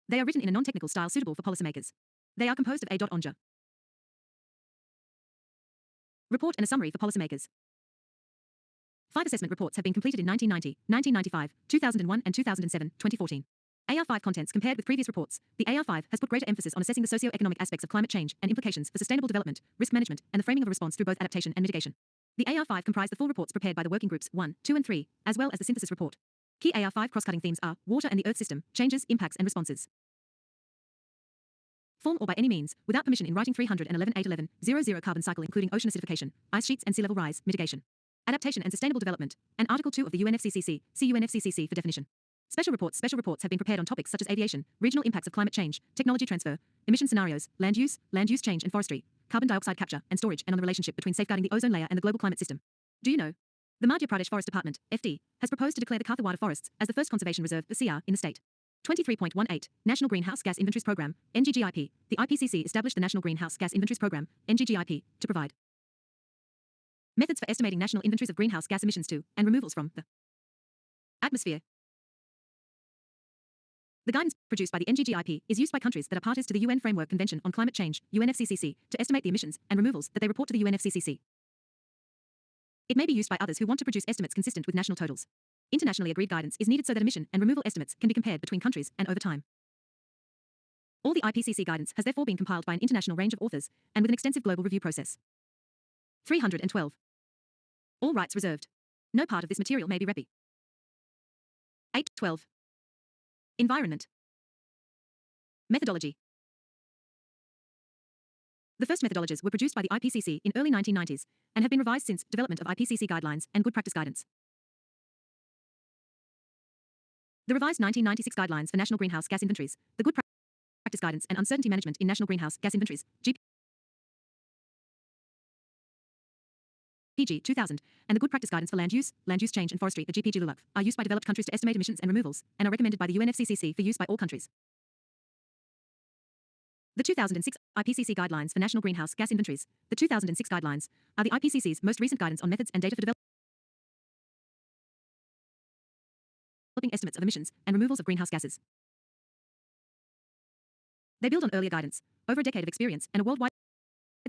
They are written in a non-technical style suitable for policymakers. They are composed of a. Onja report and a summary for policymakers. 5 assessment reports have been completed in 1990, 1995, 2001 and 2007, 2014. AR5 contents compared with previous reports. The AR5 has put greater emphasis on assessing the socio-economic aspects of climate change and implications for sustainable development, risk management, and the framing of a response through both adaptation and mitigation. The AR5 comprise the full reports prepared by the working groups 1, 2 and 3, as well as the synthesis report. Key AR5 cross-cutting themes are water and the earth system, changes, impacts and responses. Form or by any means, without permission in writing 311.811.00 carbon cycle including ocean acidification, ice sheets and sea level rise, mitigation. Adaptation and sustainable development, and Article 2 of the UNFCCC, see UNFCCC for definition. Special reports have been prepared on topics such as aviation, regional impacts of climate change, technology transfer, emission scenarios, land use change and forestry, carbon dioxide capture and storage and on the relationship between safeguarding the ozone layer and the global climate system. Do you know? The Madhya Pradesh Forest Department, FD, has proposed to declare the Kathiawar forests as the first conservation reserve, CR, in the state. 23.18 National Greenhouse Gas Inventories Program, NGGIP. The IPCC established the National Greenhouse Gas Inventories Program, NGGIP, to provide methods for estimating national inventories of greenhouse gas emissions to and removals from the atmosphere. The guidance produced by the NGGIP is used by countries that are parties to the UN Framework Convention on Climate Change, UNFCCC, to estimate the emissions and removals that they report to the UNFCCC. It may be used by others who want to produce estimates consistent with national totals. Internationally agreed guidance is needed so that emission and removal estimates can be compared between countries and over time. All the IPCC guidance has therefore been compiled by an international range of authors and with an extensive global review process. 312. All rights reserved. No part of this material may be repi. 8.12. Environment. Methodology. The first methodologies were produced by the IPCC in early 1990s and have been revised since development of IPCC guidelines and good practice guidance. The revised 1996 guidelines for national greenhouse gas inventories, the good practice guidance and uncertainty management in national greenhouse gas inventories, PG 2000, and the Good Practice Guidance for Land Use Change and Forestry, the GPG LULUC, are used by developed countries to estimate emissions and removals, and are recommended by the UNFCCC for use by all countries. The 2006 IPCC Guidelines for National Greenhouse Gas Inventories, the 2006 guidelines, are the IPCC's most recent guidance on methods and data for developing estimates of emissions and removals of greenhouse gases. They build on earlier guidance, over a decade of experience, and a worldwide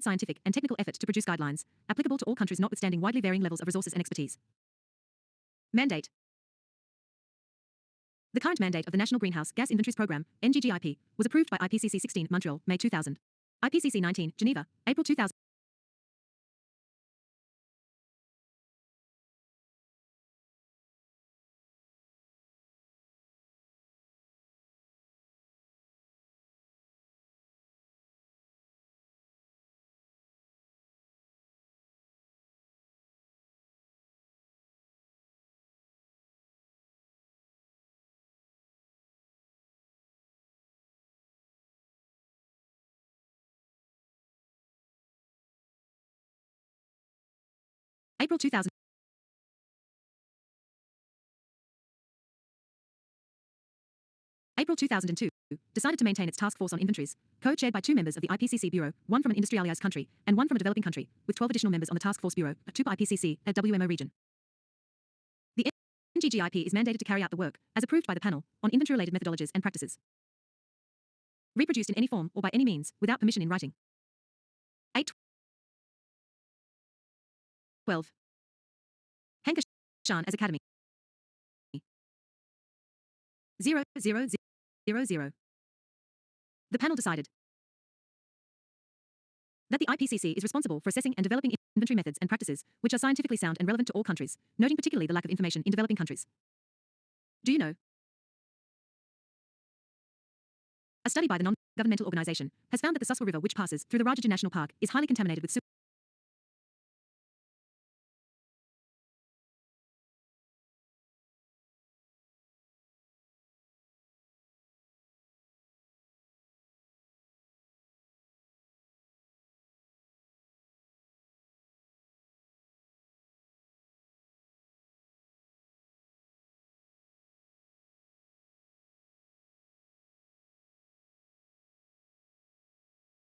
scientific and technical effort to produce guidelines, applicable to all countries notwithstanding widely varying levels of resources and expertise. Mandate. The current mandate of the National Greenhouse Gas Inventories Programme, NGGIP, was approved by IPCC 16, Montreal, May 2000. IPCC 19, Geneva, April 2000. April 2000. April 2002, decided to maintain its task force on inventories, co-chaired by 2 members of the IPCC Bureau, 1 from an industrialized country, and 1 from a developing country, with 12 additional members on the task force bureau, 2 by IPCC, at WMO region. The NGGIP is mandated to carry out the work, as approved by the panel, on inventory-related methodologies and practices. Reproduced in any form or by any means, without permission in writing. 8.12. Shankar as Academy. 0.0000. The panel decided that the IPCC is responsible for assessing and developing inventory methods and practices which are scientifically sound and relevant to all countries, noting particularly the lack of information in developing countries. Do you know? A study by the non-governmental organization has found that the Suswa River, which passes through the Rajajin National Park, is highly contaminated with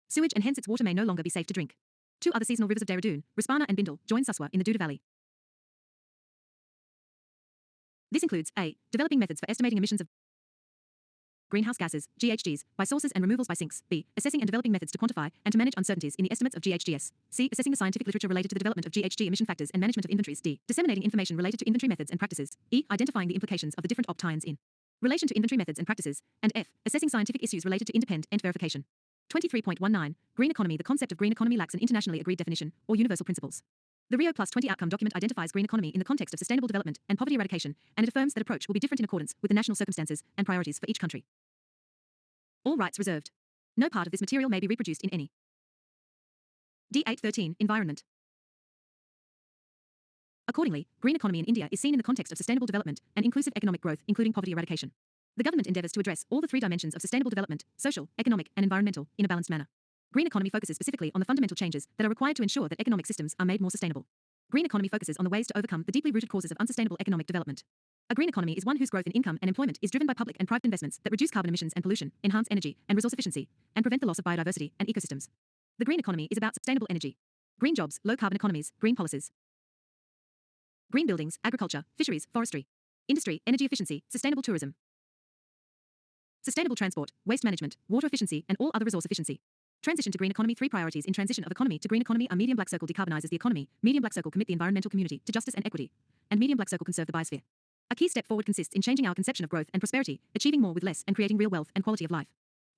sewage and hence its water may no longer be safe to drink. 2 other seasonal rivers of Dehradun, Rispana and Bindal, join Suswa in the Dudha Valley. This includes a. Developing methods for estimating emissions of greenhouse gases, GHGs, by sources and removals by sinks. B. Assessing and developing methods to quantify and to manage uncertainties in the estimates of GHGs. C. Assessing the scientific literature related to the development of GHG emission factors and management of inventories. D. Disseminating information related to inventory methods and practices. E. Identifying the implications of the different options in relation to inventory methods and practices. And F. Assessing scientific issues related to independent verification. 23.19. Green economy. The concept of green economy lacks an internationally agreed definition or universal principles. The Rio Plus 20 outcome document identifies green economy in the context of sustainable development and poverty eradication, and it affirms that approach will be different in accordance with the national circumstances and priorities for each country. All rights reserved. No part of this material may be reproduced in any. D813. Environment. Accordingly, green economy in India is seen in the context of sustainable development and inclusive economic growth, including poverty eradication. The government endeavors to address all the 3 dimensions of sustainable development, social, economic, and environmental, in a balanced manner. Green economy focuses specifically on the fundamental changes that are required to ensure that economic systems are made more sustainable. Green economy focuses on the ways to overcome the deeply rooted causes of unsustainable economic development. A green economy is one whose growth in income and employment is driven by public and private investments that reduce carbon emissions and pollution, enhance energy and resource efficiency, and prevent the loss of biodiversity and ecosystems. The green economy is about sustainable energy, green jobs, low carbon economies, green policies, green buildings, agriculture, fisheries, forestry, industry, energy efficiency, sustainable tourism, sustainable transport, waste management, water efficiency, and all other resource efficiency. Transition to green economy. 3 priorities in transition of economy to green economy are: medium black circle decarbonizes the economy, medium black circle commit the environmental community to justice and equity, and medium black circle conserve the biosphere. A key step forward consists in changing our conception of growth and prosperity, achieving more with less, and creating real wealth and quality of life.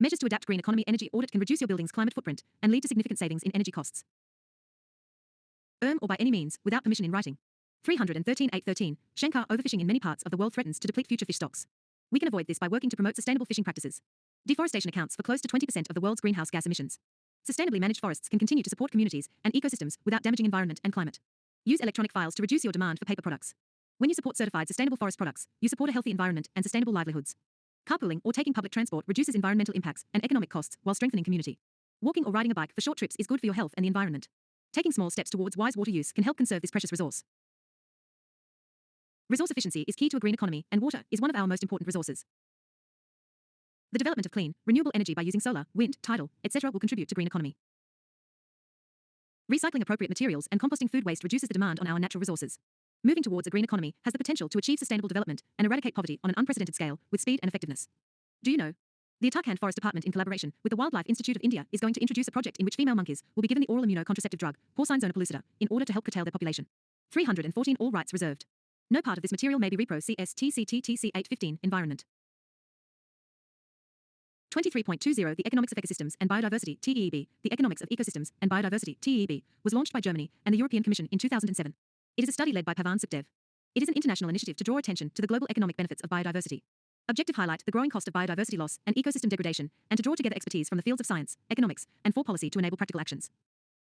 Measures to adapt green economy. Energy audit can reduce your building's climate footprint and lead to significant savings in energy costs. Or by any means, without permission in writing. 313.813. Shankar. Overfishing in many parts of the world threatens to deplete future fish stocks. We can avoid this by working to promote sustainable fishing practices. Deforestation accounts for close to 20% of the world's greenhouse gas emissions. Sustainably managed forests can continue to support communities and ecosystems without damaging environment and climate. Use electronic files to reduce your demand for paper products. When you support certified sustainable forest products, you support a healthy environment and sustainable livelihoods. Carpooling or taking public transport reduces environmental impacts and economic costs while strengthening community. Walking or riding a bike for short trips is good for your health and the environment. Taking small steps towards wise water use can help conserve this precious resource. Resource efficiency is key to a green economy, and water is one of our most important resources. The development of clean, renewable energy by using solar, wind, tidal, etc. will contribute to green economy. Recycling appropriate materials and composting food waste reduces the demand on our natural resources. Moving towards a green economy has the potential to achieve sustainable development and eradicate poverty on an unprecedented scale with speed and effectiveness. Do you know? The Uttarakhand Forest Department, in collaboration with the Wildlife Institute of India, is going to introduce a project in which female monkeys will be given the oral immunocontraceptive drug, porcine zona pellucida, in order to help curtail their population. 314 All rights reserved. No part of this material may be repro CSTCTTC 815 Environment. 23.20 The Economics of Ecosystems and Biodiversity TEEB, The Economics of Ecosystems and Biodiversity TEEB, was launched by Germany and the European Commission in 2007. It is a study led by Pavan Sukhdev. It is an international initiative to draw attention to the global economic benefits of biodiversity. Objective highlight the growing cost of biodiversity loss and ecosystem degradation, and to draw together expertise from the fields of science, economics, and for policy to enable practical actions.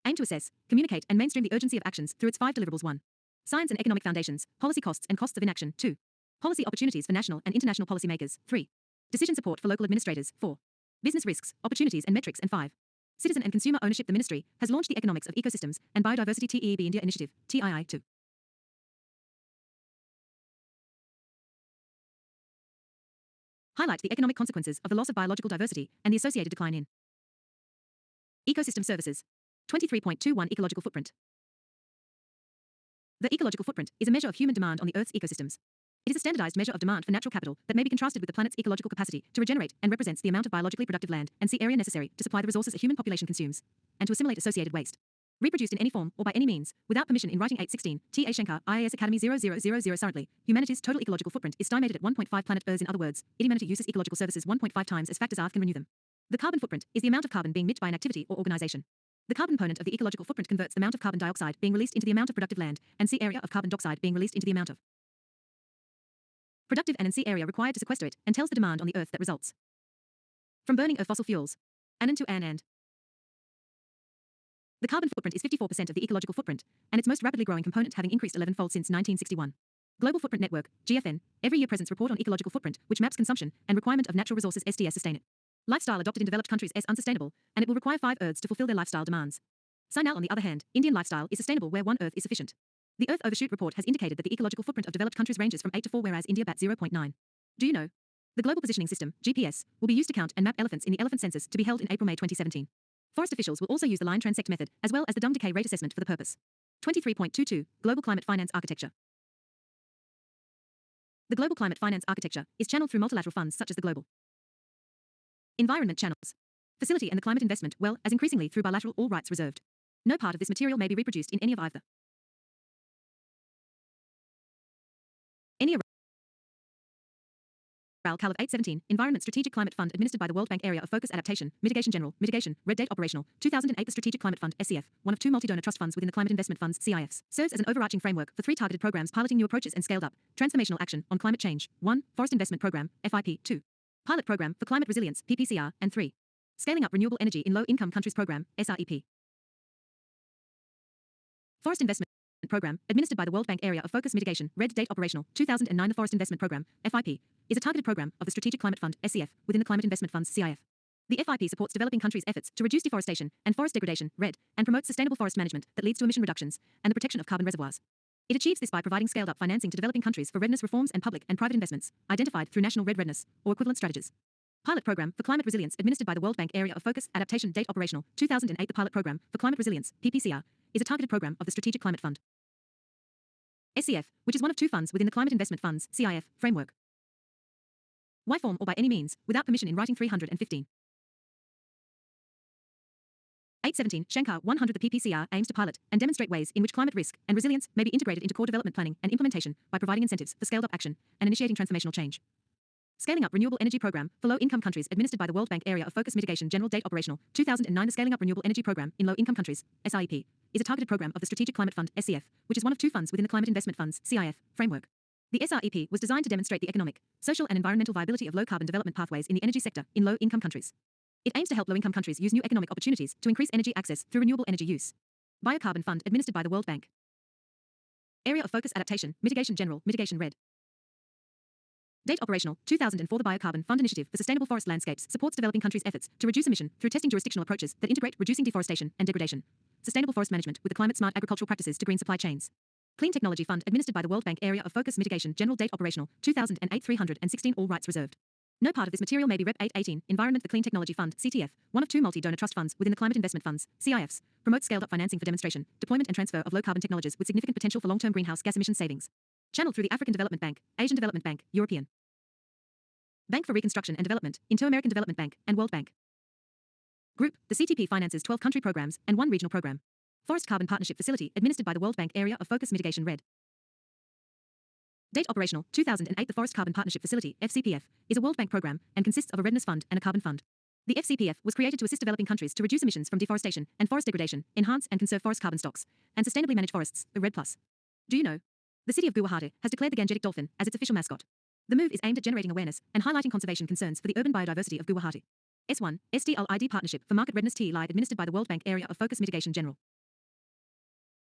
Aim to assess, communicate, and mainstream the urgency of actions through its 5 deliverables. 1. Science and economic foundations, policy costs and costs of inaction. 2. Policy opportunities for national and international policymakers. 3. Decision support for local administrators. 4. Business risks, opportunities and metrics. And 5. Citizen and consumer ownership. The ministry has launched the Economics of Ecosystems and Biodiversity TEEB India Initiative, TII2. Highlight the economic consequences of the loss of biological diversity and the associated decline in ecosystem services. 23.21 Ecological footprint. The ecological footprint is a measure of human demand on the Earth's ecosystems. It is a standardized measure of demand for natural capital that may be contrasted with the planet's ecological capacity to regenerate, and represents the amount of biologically productive land and sea area necessary to supply the resources a human population consumes, and to assimilate associated waste. Reproduced in any form or by any means, without permission in writing 816, T. A. Shankar, IAS Academy 0000. Currently, humanity's total ecological footprint is estimated at 1.5 planet Earths. In other words, humanity uses ecological services 1.5 times as fast as Earth can renew them. The carbon footprint is the amount of carbon being emitted by an activity or organization. The carbon component of the ecological footprint converts the amount of carbon dioxide being released into the amount of productive land and sea area of carbon dioxide being released into the amount of productive and sea area required to sequester it, and tells the demand on the Earth that results from burning of fossil fuels. And. The carbon footprint is 54% of the ecological footprint, and its most rapidly growing component, having increased 11-fold since 1961. Global Footprint Network, GFN, every year presents report on ecological footprint, which maps consumption and requirement of natural resources SDS sustain it. Lifestyle adopted in developed countries is unsustainable, and it will require 5 Earths to fulfill their lifestyle demands. Sinal, on the other hand, Indian lifestyle is sustainable where 1 Earth is sufficient. The Earth Overshoot report has indicated that the ecological footprint of developed countries ranges from 8 to 4, whereas India bat 0.9. Do you know? The Global Positioning System, GPS, will be used to count and map elephants in the elephant census to be held in April-May 2017. Forest officials will also use the line transect method, as well as the dung decay rate assessment for the purpose. 23.22 Global Climate Finance Architecture. The global climate finance architecture is channeled through multilateral funds such as the Global Environment Channels Facility and the Climate Investment, well as increasingly through bilateral all rights reserved. No part of this material may be reproduced in any of either. Any Cal of 817, Environment Strategic Climate Fund administered by the World Bank Area of Focus Adaptation, Mitigation General, Mitigation, Red Date Operational, 2008 The Strategic Climate Fund, SCF, one of 2 multi-donor trust funds within the Climate Investment Funds, CIFs, serves as an overarching framework for 3 targeted programs piloting new approaches and scaled up, transformational action on climate change, 1. Forest Investment Program, FIP, 2. Pilot Program for Climate Resilience, PPCR, and 3. Scaling Up Renewable Energy in Low-Income Countries Program, SREP. Forest Investment Program, administered by the World Bank Area of Focus Mitigation, Red Date Operational, 2009 The Forest Investment Program, FIP, is a targeted program of the Strategic Climate Fund, SCF, within the Climate Investment Funds, CIF. The FIP supports developing countries' efforts to reduce deforestation and forest degradation, RED, and promotes sustainable forest management that leads to emission reductions and the protection of carbon reservoirs. It achieves this by providing scaled-up financing to developing countries for redness reforms and public and private investments, identified through national red readiness or equivalent strategies. Pilot Program for Climate Resilience, administered by the World Bank Area of Focus Adaptation, Date Operational, 2008 The Pilot Program for Climate Resilience, PPCR, is a targeted program of the Strategic Climate Fund, SCF, which is one of 2 funds within the Climate Investment Funds, CIF, framework. Why form or by any means, without permission in writing 315. 817 Shankar 100 The PPCR aims to pilot and demonstrate ways in which climate risk and resilience may be integrated into core development planning and implementation by providing incentives for scaled-up action and initiating transformational change. Scaling Up Renewable Energy Program for Low-Income Countries, administered by the World Bank Area of Focus Mitigation, General Date Operational, 2009 The Scaling Up Renewable Energy Program in Low-Income Countries, SREP, is a targeted program of the Strategic Climate Fund, SCF, which is one of 2 funds within the Climate Investment Funds, CIF, framework. The SREP was designed to demonstrate the economic, social and environmental viability of low-carbon development pathways in the energy sector in low-income countries. It aims to help low-income countries use new economic opportunities to increase energy access through renewable energy use. Biocarbon Fund, administered by the World Bank Area of Focus Adaptation, Mitigation General, Mitigation RED. Date operational, 2004. The Biocarbon Fund Initiative for Sustainable Forest Landscapes supports developing countries' efforts to reduce emission through testing jurisdictional approaches that integrate reducing deforestation and degradation, sustainable forest management with the climate-smart agricultural practices to green supply chains. Clean Technology Fund administered by the World Bank Area of Focus Mitigation General. Date operational, 2008. 316. All rights reserved. No part of this material may be Rep. 818. Environment. The Clean Technology Fund, CTF, one of two multi-donor trust funds within the Climate Investment Funds, CIFs, promotes scaled-up financing for demonstration, deployment and transfer of low-carbon technologies with significant potential for long-term greenhouse gas emission savings. Channeled through the African Development Bank, Asian Development Bank, European Bank for Reconstruction and Development, Inter-American Development Bank, and World Bank. Group, the CTP finances 12 country programs and 1 regional program. Forest Carbon Partnership Facility administered by the World Bank Area of Focus Mitigation RED. Date operational, 2008. The Forest Carbon Partnership Facility, FCPF, is a World Bank program and consists of a Redness Fund and a Carbon Fund. The FCPF was created to assist developing countries to reduce emissions from deforestation and forest degradation, enhance and conserve forest carbon stocks, and sustainably manage forests, the RED+. Do you know? The city of Guwahati has declared the Gangetic dolphin as its official mascot. The move is aimed at generating awareness and highlighting conservation concerns for the urban biodiversity of Guwahati. S1, SDLID Partnership for Market Readiness TLI administered by the World Bank Area of Focus Mitigation General.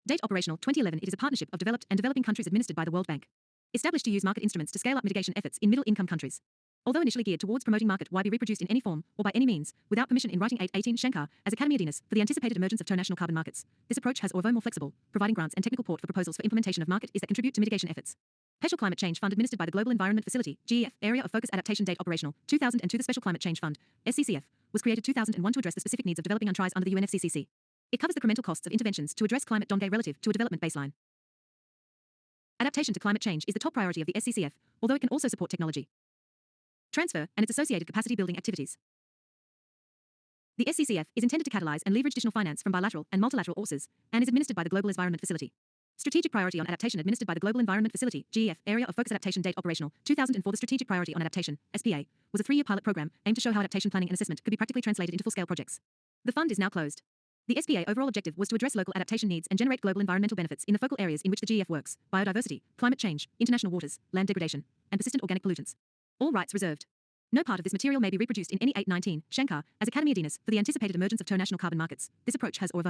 Date operational, 2011. It is a partnership of developed and developing countries administered by the World Bank. Established to use market instruments to scale up mitigation efforts in middle-income countries. Although initially geared towards promoting market why be reproduced in any form or by any means, without permission in writing. 818. Shankar, as Academy Adinas, for the anticipated emergence of national carbon markets. This approach has although more flexible, providing grants and technical support for proposals for implementation of market is that contribute to mitigation efforts. Special Climate Change Fund administered by the Global Environment Facility, GEF, Area of Focus Adaptation. Date operational, 2002. The Special Climate Change Fund, SCCF, was created 2001 to address the specific needs of developing countries under the UNFCCC. It covers the incremental costs of interventions to address climate downgrade relative to a development baseline. Adaptation to climate change is the top priority of the SCCF, although it can also support technology transfer and its associated capacity building activities. The SCCF is intended to catalyze and leverage additional finance from bilateral and multilateral sources and is administered by the Global Environment Facility. Strategic Priority on Adaptation administered by the Global Environment Facility, GEF, Area of Focus Adaptation. Date operational, 2004. The Strategic Priority on Adaptation, SPA, was a 3-year pilot program aimed to show how adaptation planning and assessment could be practically translated into full-scale projects. The fund is now closed. The SPA overall objective was to address local adaptation needs and generate global environmental benefits in the focal areas in which the GEF works: biodiversity, climate change, international waters, land degradation, and persistent organic pollutants. All rights reserved. No part of this material may be reproduced in any. 819. Shankar, as Academy Adinas, for the anticipated emergence of national carbon markets. This approach has or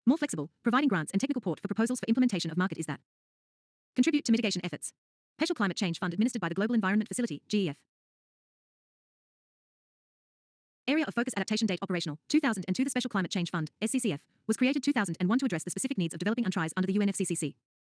more flexible, providing grants and technical support for proposals for implementation of market is that contribute to mitigation efforts. Special Climate Change Fund administered by the Global Environment Facility, GEF. Area of Focus Adaptation. Date operational, 2002. The Special Climate Change Fund, SCCF, was created 2001 to address the specific needs of developing countries under the UNFCCC.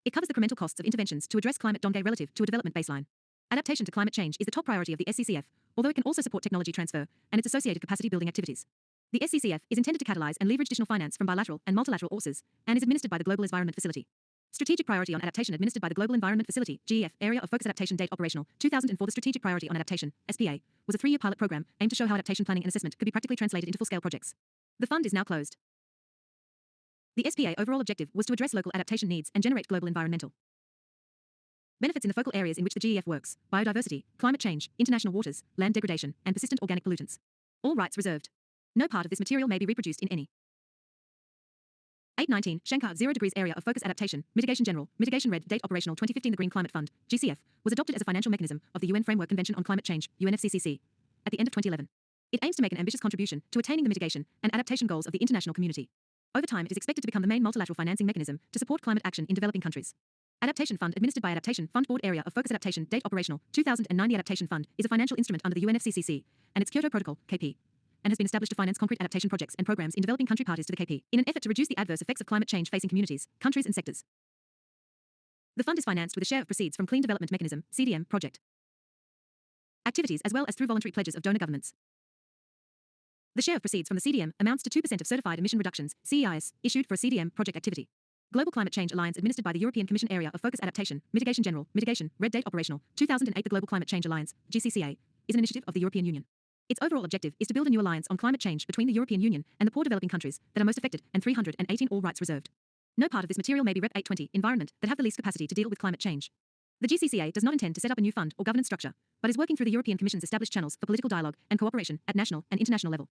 It covers the incremental costs of interventions to address climate downgrade relative to a development baseline. Adaptation to climate change is the top priority of the SCCF, although it can also support technology transfer and its associated capacity building activities. The SCCF is intended to catalyze and leverage additional finance from bilateral and multilateral sources and is administered by the Global Environment Facility. Strategic Priority on Adaptation administered by the Global Environment Facility, GEF, Area of Focus Adaptation. Date operational, 2004. The Strategic Priority on Adaptation, SPA, was a 3-year pilot program aimed to show how adaptation planning and assessment could be practically translated into full-scale projects. The fund is now closed. The SPA overall objective was to address local adaptation needs and generate global environmental benefits in the focal areas in which the GEF works: biodiversity, climate change, international waters, land degradation, and persistent organic pollutants. All rights reserved. No part of this material may be reproduced in any. 819. Shankar, 0 degrees Area of Focus Adaptation, Mitigation General, Mitigation RED. Date operational, 2015. The Green Climate Fund, GCF, was adopted as a financial mechanism of the UN Framework Convention on Climate Change, UNFCCC, at the end of 2011. It aims to make an ambitious contribution to attaining the mitigation and adaptation goals of the international community. Over time, it is expected to become the main multilateral financing mechanism to support climate action in developing countries. Adaptation Fund administered by Adaptation Fund Board. Area of Focus Adaptation. Date operational, 2009. The Adaptation Fund is a financial instrument under the UNFCCC and its Kyoto Protocol, KP, and has been established to finance concrete adaptation projects and programs in developing country parties to the KP in an effort to reduce the adverse effects of climate change facing communities, countries and sectors. The fund is financed with a share of proceeds from Clean Development Mechanism, CDM, project activities as well as through voluntary pledges of donor governments. The share of proceeds from the CDM amounts to 2% of certified emission reductions, CEIS, issued for a CDM project activity. Global Climate Change Alliance administered by the European Commission. Area of Focus Adaptation, Mitigation General, Mitigation, RED. Date operational, 2008. The Global Climate Change Alliance, GCCA, is an initiative of the European Union. Its overall objective is to build a new alliance on climate change between the European Union and the poor developing countries that are most affected, and 318. All rights reserved. No part of this material may be Rep. 820, Environment, that have the least capacity to deal with climate change. The GCCA does not intend to set up a new fund or governance structure, but is working through the European Commission's established channels for political dialogue and cooperation at national and international level.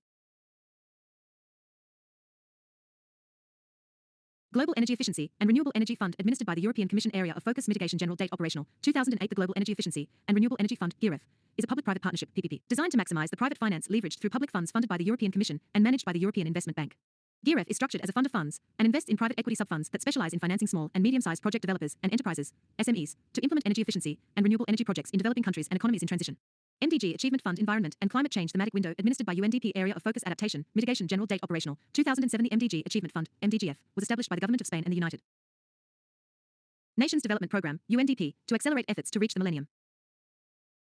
Global Energy Efficiency and Renewable Energy Fund administered by the European Commission. Area of Focus Mitigation General. Date operational, 2008. The Global Energy Efficiency and Renewable Energy Fund, GEREF, is a public-private partnership, PPP, designed to maximize the private finance leveraged through public funds funded by the European Commission and managed by the European Investment Bank. GEARF is structured as a fund of funds and invests in private equity sub-funds that specialize in financing small and medium-sized project developers and enterprises, SMEs, to implement energy efficiency and renewable energy projects in developing countries and economies in transition. MDG Achievement Fund Environment and Climate Change Thematic Window administered by UNDP Area of Focus Adaptation, Mitigation General Date Operational, 2007. The MDG Achievement Fund, MDGF, was established by the Government of Spain and the United Nations Development Programme, UNDP, to accelerate efforts to reach the Millennium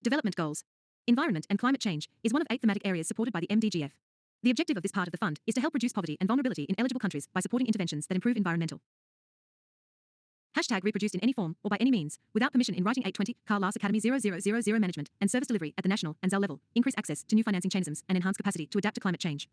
Development Goals. Environment and climate change is one of 8 thematic areas supported by the MDGF. The objective of this part of the fund is to help reduce poverty and vulnerability in eligible countries by supporting interventions that improve environmental. Hashtag reproduced in any form or by any means, without permission in writing. 820, Carl Lars Academy 0000 Management and Service Delivery at the national and ZAL level, increase access to new financing mechanisms and enhance capacity to adapt to climate change.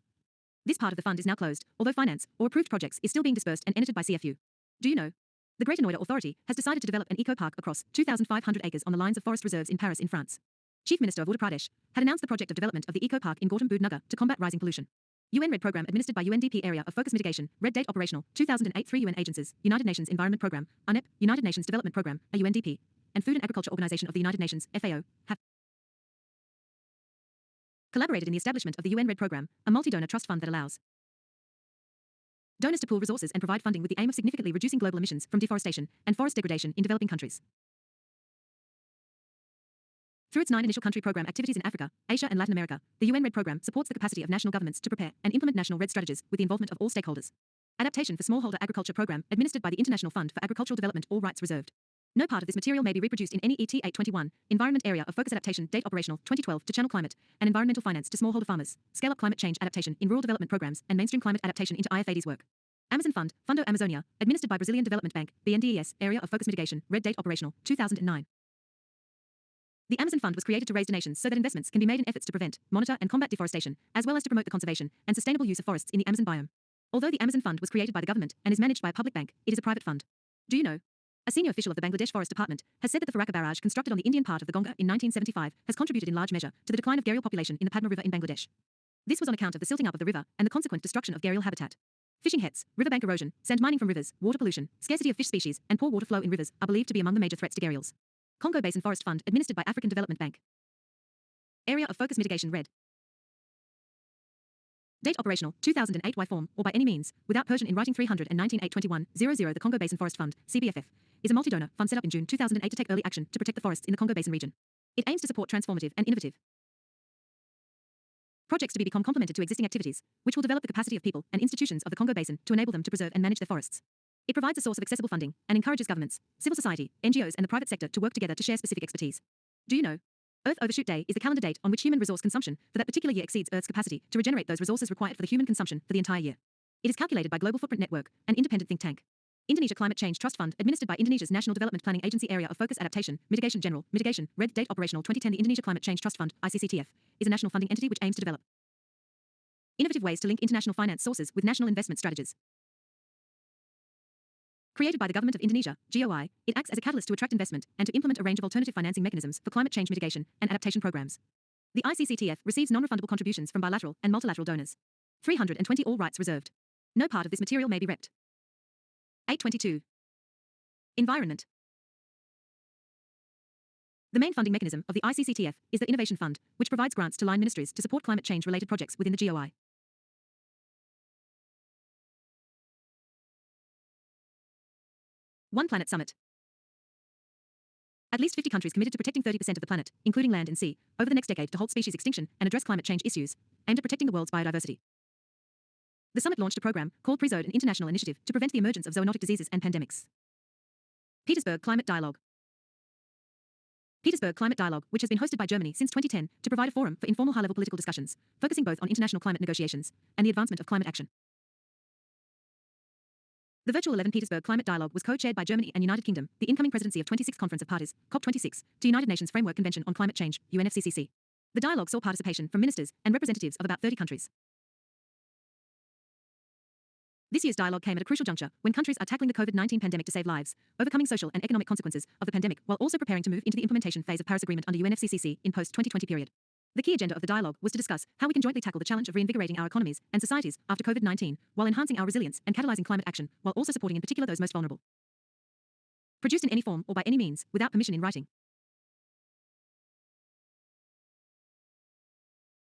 This part of the fund is now closed, although finance or approved projects is still being dispersed and edited by CFU. Do you know? The Greater Noida Authority has decided to develop an eco-park across 2,500 acres on the lines of forest reserves in Paris in France. Chief Minister of Uttar Pradesh had announced the project of development of the eco-park in Gautam Budh Nagar to combat rising pollution. UN RED program administered by UNDP Area of Focus Mitigation, RED Date Operational, 2008. 3 UN agencies, United Nations Environment Program, UNEP, United Nations Development Program, UNDP, and Food and Agriculture Organization of the United Nations, FAO, have collaborated in the establishment of the UN RED program, a multi-donor trust fund that allows donors to pool resources and provide funding with the aim of significantly reducing global emissions from deforestation and forest degradation in developing countries. Through its 9 initial country program activities in Africa, Asia and Latin America, the UN RED program supports the capacity of national governments to prepare and implement national RED strategies with the involvement of all stakeholders. Adaptation for Smallholder Agriculture program administered by the International Fund for Agricultural Development, all rights reserved. No part of this material may be reproduced in any ET 821, Environment Area of Focus Adaptation, Date Operational, 2012 to channel climate and environmental finance to smallholder farmers, scale up climate change adaptation in rural development programs and mainstream climate adaptation into IFAD's work. Amazon Fund, Fundo Amazonia, administered by Brazilian Development Bank, BNDES, Area of Focus Mitigation, RED Date Operational, 2009. The Amazon Fund was created to raise donations so that investments can be made in efforts to prevent, monitor and combat deforestation, as well as to promote the conservation and sustainable use of forests in the Amazon biome. Although the Amazon Fund was created by the government and is managed by a public bank, it is a private fund. Do you know? A senior official of the Bangladesh Forest Department has said that the Farakka barrage constructed on the Indian part of the Ganga in 1975 has contributed in large measure to the decline of gharial population in the Padma River in Bangladesh. This was on account of the silting up of the river and the consequent destruction of gharial habitat. Fishing nets, riverbank erosion, sand mining from rivers, water pollution, scarcity of fish species, and poor water flow in rivers are believed to be among the major threats to gharials. Congo Basin Forest Fund administered by African Development Bank. Area of Focus Mitigation RED. Date Operational, 2008 Y form, or by any means, without Persian in writing. 319 821 00. The Congo Basin Forest Fund, CBFF, is a multi-donor fund set up in June 2008 to take early action to protect the forests in the Congo Basin region. It aims to support transformative and innovative projects to become complemented to existing activities, which will develop the capacity of people and institutions of the Congo Basin to enable them to preserve and manage their forests. It provides a source of accessible funding and encourages governments, civil society, NGOs and the private sector to work together to share specific expertise. Do you know? Earth Overshoot Day is the calendar date on which human resource consumption for that particular year exceeds Earth's capacity to regenerate those resources required for the human consumption for the entire year. It is calculated by Global Footprint Network, an independent think tank. Indonesia Climate Change Trust Fund, administered by Indonesia's National Development Planning Agency. Area of Focus Adaptation, Mitigation General, Mitigation, RED Date Operational 2010. The Indonesia Climate Change Trust Fund, ICCTF, is a national funding entity which aims to develop innovative ways to link international finance sources with national investment strategies. Created by the Government of Indonesia, GOI, it acts as a catalyst to attract investment and to implement a range of alternative financing mechanisms for climate change mitigation and adaptation programs. The ICCTF receives non-refundable contributions from bilateral and multilateral donors. 320 all rights reserved. No part of this material may be repped. 822. Environment. The main funding mechanism of the ICCTF is the Innovation Fund, which provides grants to line ministries to support climate change-related projects within the GOI. One Planet Summit. At least 50 countries committed to protecting 30% of the planet, including land and sea, over the next decade to halt species extinction and address climate change issues, aimed at protecting the world's biodiversity. The summit launched a program called PREZODE, an international initiative to prevent the emergence of zoonotic diseases and pandemics. Petersburg Climate Dialogue. Petersburg Climate Dialogue, which has been hosted by Germany since 2010 to provide a forum for informal high-level political discussions, focusing both on international climate negotiations and the advancement of climate action. The virtual 11 Petersburg Climate Dialogue was co-chaired by Germany and United Kingdom, the incoming presidency of 26th Conference of Parties, COP26, to United Nations Framework Convention on Climate Change, UNFCCC. The dialogue saw participation from ministers and representatives of about 30 countries. This year's dialogue came at a crucial juncture when countries are tackling the COVID-19 pandemic to save lives, overcoming social and economic consequences of the pandemic, while also preparing to move into the implementation phase of Paris Agreement under UNFCCC in post-2020 period. The key agenda of the dialogue was to discuss how we can jointly tackle the challenge of reinvigorating our economies and societies after COVID-19, while enhancing our resilience and catalyzing climate action, while also supporting in particular those most vulnerable. Produced in any form or by any means, without permission in writing.